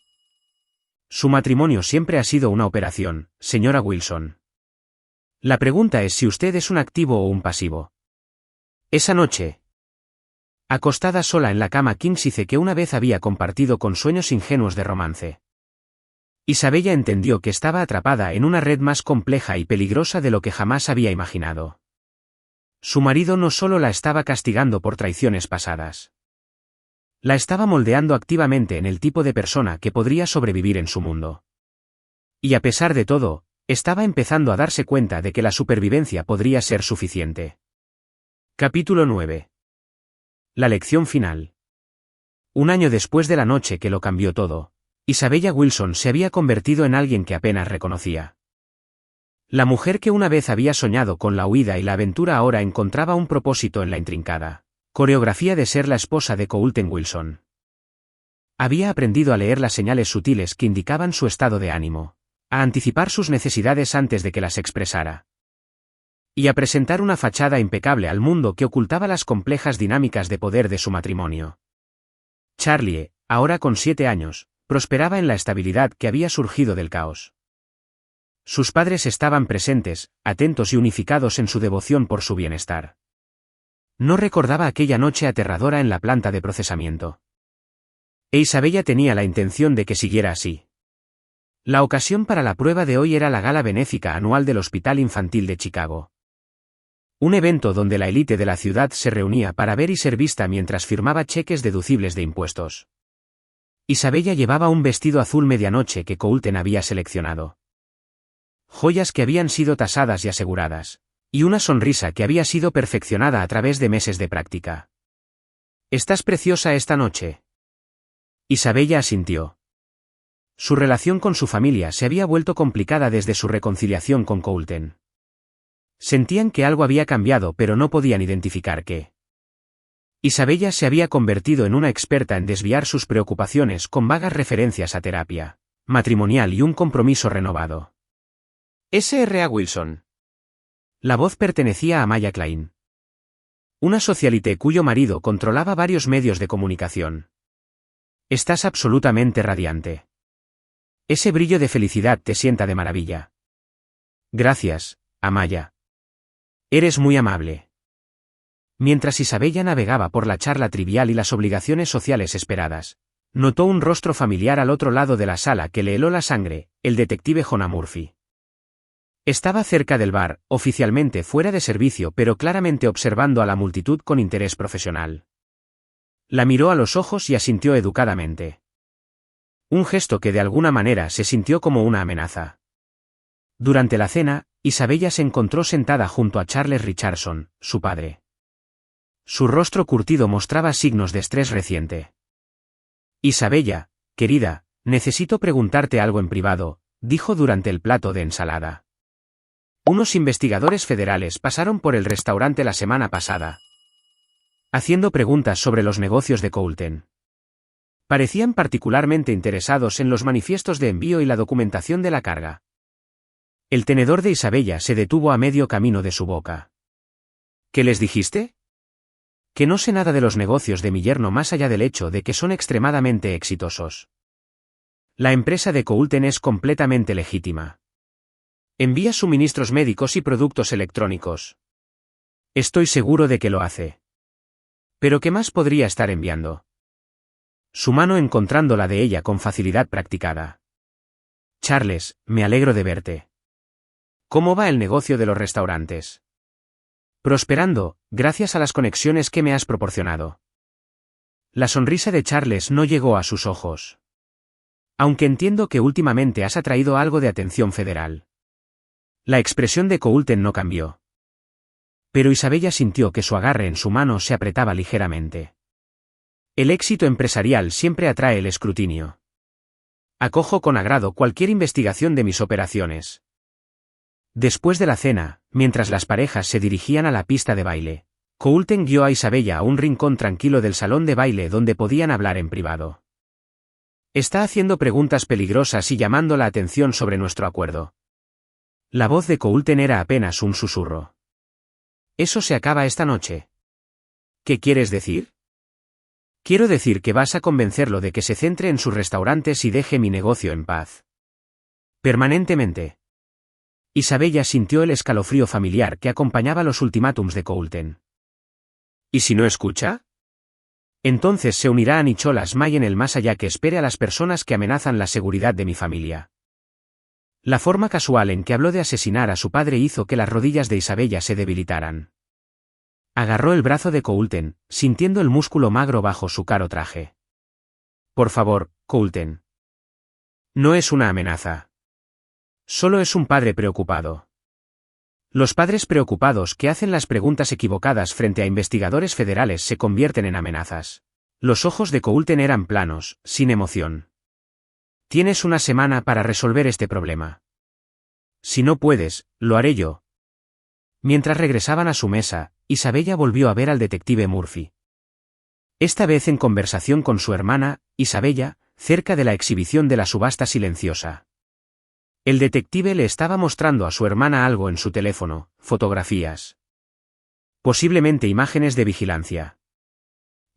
Su matrimonio siempre ha sido una operación, señora Wilson. La pregunta es si usted es un activo o un pasivo. Esa noche, acostada sola en la cama Kinsey que una vez había compartido con sueños ingenuos de romance, Isabella entendió que estaba atrapada en una red más compleja y peligrosa de lo que jamás había imaginado. Su marido no solo la estaba castigando por traiciones pasadas. La estaba moldeando activamente en el tipo de persona que podría sobrevivir en su mundo. Y a pesar de todo, estaba empezando a darse cuenta de que la supervivencia podría ser suficiente. Capítulo 9. La lección final. Un año después de la noche que lo cambió todo, Isabella Wilson se había convertido en alguien que apenas reconocía. La mujer que una vez había soñado con la huida y la aventura ahora encontraba un propósito en la intrincada coreografía de ser la esposa de Colton Wilson. Había aprendido a leer las señales sutiles que indicaban su estado de ánimo, a anticipar sus necesidades antes de que las expresara, y a presentar una fachada impecable al mundo que ocultaba las complejas dinámicas de poder de su matrimonio. Charlie, ahora con 7 años, prosperaba en la estabilidad que había surgido del caos. Sus padres estaban presentes, atentos y unificados en su devoción por su bienestar. No recordaba aquella noche aterradora en la planta de procesamiento. E Isabella tenía la intención de que siguiera así. La ocasión para la prueba de hoy era la gala benéfica anual del Hospital Infantil de Chicago. Un evento donde la élite de la ciudad se reunía para ver y ser vista mientras firmaba cheques deducibles de impuestos. Isabella llevaba un vestido azul medianoche que Colton había seleccionado. Joyas que habían sido tasadas y aseguradas. Y una sonrisa que había sido perfeccionada a través de meses de práctica. «¿Estás preciosa esta noche?» Isabella asintió. Su relación con su familia se había vuelto complicada desde su reconciliación con Colton. Sentían que algo había cambiado pero no podían identificar qué. Isabella se había convertido en una experta en desviar sus preocupaciones con vagas referencias a terapia matrimonial y un compromiso renovado. S.R.A. Wilson. La voz pertenecía a Maya Klein, una socialité cuyo marido controlaba varios medios de comunicación. Estás absolutamente radiante. Ese brillo de felicidad te sienta de maravilla. Gracias, Amaya. Eres muy amable. Mientras Isabella navegaba por la charla trivial y las obligaciones sociales esperadas, notó un rostro familiar al otro lado de la sala que le heló la sangre, el detective Jonah Murphy. Estaba cerca del bar, oficialmente fuera de servicio pero claramente observando a la multitud con interés profesional. La miró a los ojos y asintió educadamente. Un gesto que de alguna manera se sintió como una amenaza. Durante la cena, Isabella se encontró sentada junto a Charles Richardson, su padre. Su rostro curtido mostraba signos de estrés reciente. Isabella, querida, necesito preguntarte algo en privado, dijo durante el plato de ensalada. Unos investigadores federales pasaron por el restaurante la semana pasada, haciendo preguntas sobre los negocios de Colton. Parecían particularmente interesados en los manifiestos de envío y la documentación de la carga. El tenedor de Isabella se detuvo a medio camino de su boca. ¿Qué les dijiste? Que no sé nada de los negocios de mi yerno más allá del hecho de que son extremadamente exitosos. La empresa de Colton es completamente legítima. Envía suministros médicos y productos electrónicos. Estoy seguro de que lo hace. ¿Pero qué más podría estar enviando? Su mano encontrando la de ella con facilidad practicada. Charles, me alegro de verte. ¿Cómo va el negocio de los restaurantes? Prosperando, gracias a las conexiones que me has proporcionado. La sonrisa de Charles no llegó a sus ojos. Aunque entiendo que últimamente has atraído algo de atención federal. La expresión de Colton no cambió. Pero Isabella sintió que su agarre en su mano se apretaba ligeramente. El éxito empresarial siempre atrae el escrutinio. Acojo con agrado cualquier investigación de mis operaciones. Después de la cena, mientras las parejas se dirigían a la pista de baile, Colton guió a Isabella a un rincón tranquilo del salón de baile donde podían hablar en privado. Está haciendo preguntas peligrosas y llamando la atención sobre nuestro acuerdo. La voz de Coulter era apenas un susurro. Eso se acaba esta noche. ¿Qué quieres decir? Quiero decir que vas a convencerlo de que se centre en sus restaurantes y deje mi negocio en paz. Permanentemente. Isabella sintió el escalofrío familiar que acompañaba los ultimátums de Coulter. ¿Y si no escucha? Entonces se unirá a Nicholas May en el más allá que espere a las personas que amenazan la seguridad de mi familia. La forma casual en que habló de asesinar a su padre hizo que las rodillas de Isabella se debilitaran. Agarró el brazo de Coulter, sintiendo el músculo magro bajo su caro traje. Por favor, Coulter. No es una amenaza. Solo es un padre preocupado. Los padres preocupados que hacen las preguntas equivocadas frente a investigadores federales se convierten en amenazas. Los ojos de Coulter eran planos, sin emoción. Tienes una semana para resolver este problema. Si no puedes, lo haré yo. Mientras regresaban a su mesa, Isabella volvió a ver al detective Murphy. Esta vez en conversación con su hermana, Isabella, cerca de la exhibición de la subasta silenciosa. El detective le estaba mostrando a su hermana algo en su teléfono, fotografías. Posiblemente imágenes de vigilancia.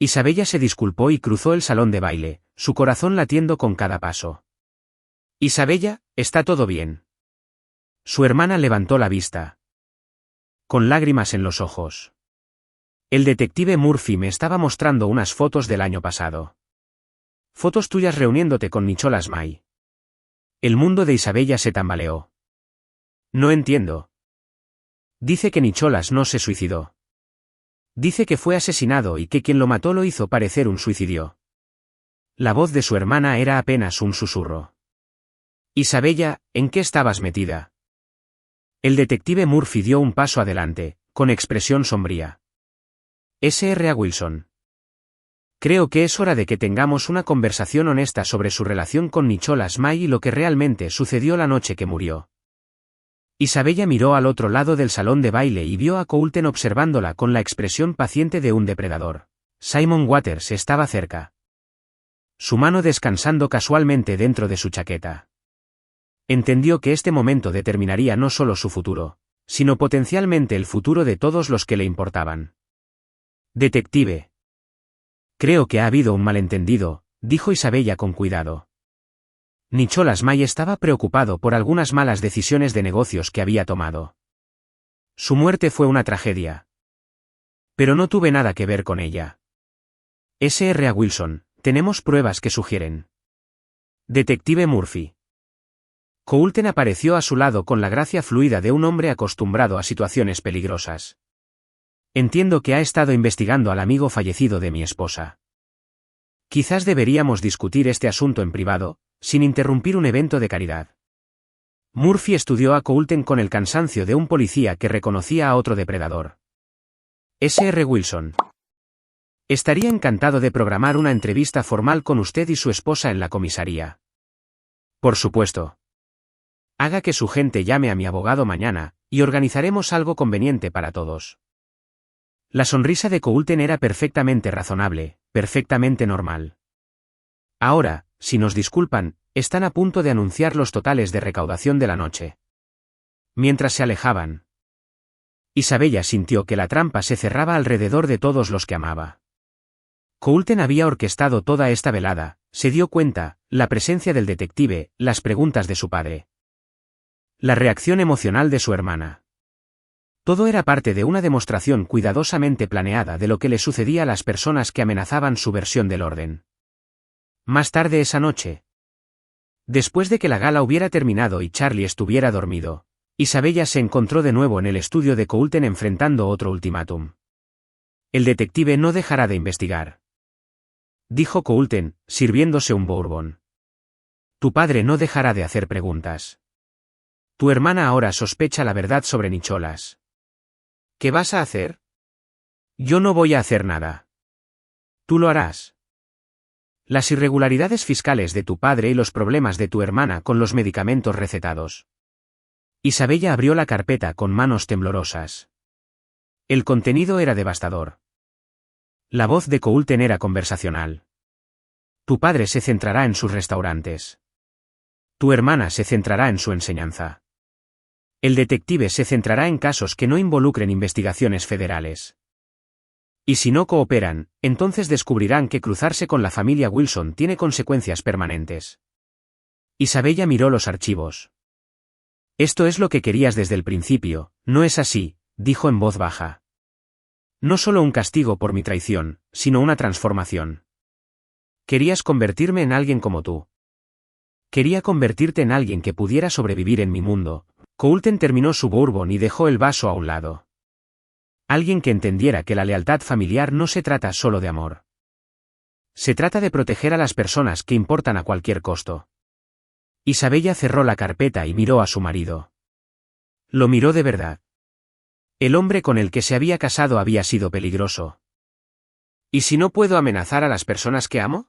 Isabella se disculpó y cruzó el salón de baile, su corazón latiendo con cada paso. Isabella, ¿está todo bien? Su hermana levantó la vista. Con lágrimas en los ojos. El detective Murphy me estaba mostrando unas fotos del año pasado. Fotos tuyas reuniéndote con Nicholas May. El mundo de Isabella se tambaleó. No entiendo. Dice que Nicholas no se suicidó. Dice que fue asesinado y que quien lo mató lo hizo parecer un suicidio. La voz de su hermana era apenas un susurro. Isabella, ¿en qué estabas metida? El detective Murphy dio un paso adelante, con expresión sombría. S.R. Wilson. Creo que es hora de que tengamos una conversación honesta sobre su relación con Nicholas May y lo que realmente sucedió la noche que murió. Isabella miró al otro lado del salón de baile y vio a Coulter observándola con la expresión paciente de un depredador. Simon Waters estaba cerca. Su mano descansando casualmente dentro de su chaqueta. Entendió que este momento determinaría no solo su futuro, sino potencialmente el futuro de todos los que le importaban. Detective. Creo que ha habido un malentendido, dijo Isabella con cuidado. Nicholas May estaba preocupado por algunas malas decisiones de negocios que había tomado. Su muerte fue una tragedia. Pero no tuve nada que ver con ella. S.R. Wilson, tenemos pruebas que sugieren. Detective Murphy. Coulter apareció a su lado con la gracia fluida de un hombre acostumbrado a situaciones peligrosas. Entiendo que ha estado investigando al amigo fallecido de mi esposa. Quizás deberíamos discutir este asunto en privado, sin interrumpir un evento de caridad. Murphy estudió a Coulter con el cansancio de un policía que reconocía a otro depredador. S.R. Wilson. Estaría encantado de programar una entrevista formal con usted y su esposa en la comisaría. Por supuesto. Haga que su gente llame a mi abogado mañana, y organizaremos algo conveniente para todos. La sonrisa de Coulter era perfectamente razonable, perfectamente normal. Ahora, si nos disculpan, están a punto de anunciar los totales de recaudación de la noche. Mientras se alejaban, Isabella sintió que la trampa se cerraba alrededor de todos los que amaba. Coulter había orquestado toda esta velada, se dio cuenta, la presencia del detective, las preguntas de su padre. La reacción emocional de su hermana. Todo era parte de una demostración cuidadosamente planeada de lo que le sucedía a las personas que amenazaban su versión del orden. Más tarde esa noche, después de que la gala hubiera terminado y Charlie estuviera dormido, Isabella se encontró de nuevo en el estudio de Coulter enfrentando otro ultimátum. El detective no dejará de investigar, dijo Coulter, sirviéndose un bourbon. Tu padre no dejará de hacer preguntas. Tu hermana ahora sospecha la verdad sobre Nicholas. ¿Qué vas a hacer? Yo no voy a hacer nada. Tú lo harás. Las irregularidades fiscales de tu padre y los problemas de tu hermana con los medicamentos recetados. Isabella abrió la carpeta con manos temblorosas. El contenido era devastador. La voz de Coulter era conversacional. Tu padre se centrará en sus restaurantes. Tu hermana se centrará en su enseñanza. El detective se centrará en casos que no involucren investigaciones federales. Y si no cooperan, entonces descubrirán que cruzarse con la familia Wilson tiene consecuencias permanentes. Isabella miró los archivos. Esto es lo que querías desde el principio, ¿no es así?, dijo en voz baja. No solo un castigo por mi traición, sino una transformación. Querías convertirme en alguien como tú. Quería convertirte en alguien que pudiera sobrevivir en mi mundo. Coulton terminó su bourbon y dejó el vaso a un lado. Alguien que entendiera que la lealtad familiar no se trata solo de amor. Se trata de proteger a las personas que importan a cualquier costo. Isabella cerró la carpeta y miró a su marido. Lo miró de verdad. El hombre con el que se había casado había sido peligroso. ¿Y si no puedo amenazar a las personas que amo?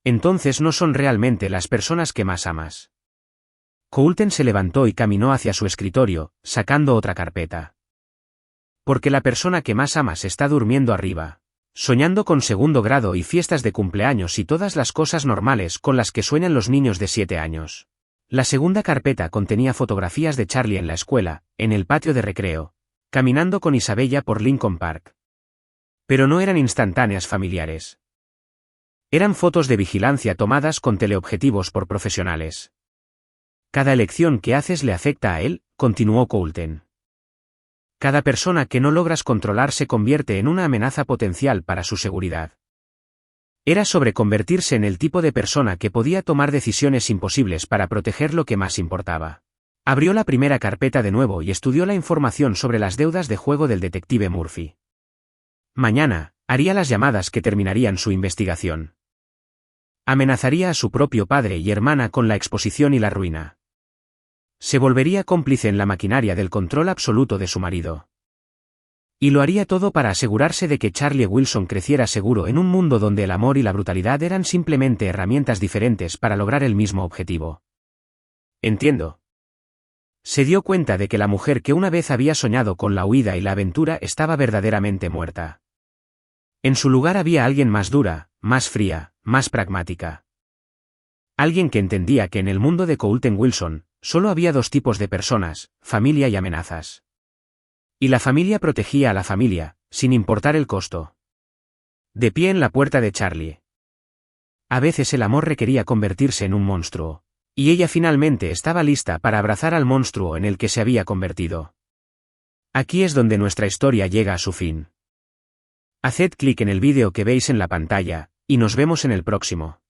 Entonces no son realmente las personas que más amas. Coulton se levantó y caminó hacia su escritorio, sacando otra carpeta. Porque la persona que más amas está durmiendo arriba, soñando con segundo grado y fiestas de cumpleaños y todas las cosas normales con las que sueñan los niños de 7 años. La segunda carpeta contenía fotografías de Charlie en la escuela, en el patio de recreo, caminando con Isabella por Lincoln Park. Pero no eran instantáneas familiares. Eran fotos de vigilancia tomadas con teleobjetivos por profesionales. Cada elección que haces le afecta a él, continuó Coulton. Cada persona que no logras controlar se convierte en una amenaza potencial para su seguridad. Era sobre convertirse en el tipo de persona que podía tomar decisiones imposibles para proteger lo que más importaba. Abrió la primera carpeta de nuevo y estudió la información sobre las deudas de juego del detective Murphy. Mañana, haría las llamadas que terminarían su investigación. Amenazaría a su propio padre y hermana con la exposición y la ruina. Se volvería cómplice en la maquinaria del control absoluto de su marido. Y lo haría todo para asegurarse de que Charlie Wilson creciera seguro en un mundo donde el amor y la brutalidad eran simplemente herramientas diferentes para lograr el mismo objetivo. Entiendo. Se dio cuenta de que la mujer que una vez había soñado con la huida y la aventura estaba verdaderamente muerta. En su lugar había alguien más dura, más fría, más pragmática. Alguien que entendía que en el mundo de Coulton Wilson, solo había dos tipos de personas, familia y amenazas. Y la familia protegía a la familia, sin importar el costo. De pie en la puerta de Charlie. A veces el amor requería convertirse en un monstruo. Y ella finalmente estaba lista para abrazar al monstruo en el que se había convertido. Aquí es donde nuestra historia llega a su fin. Haced clic en el vídeo que veis en la pantalla, y nos vemos en el próximo.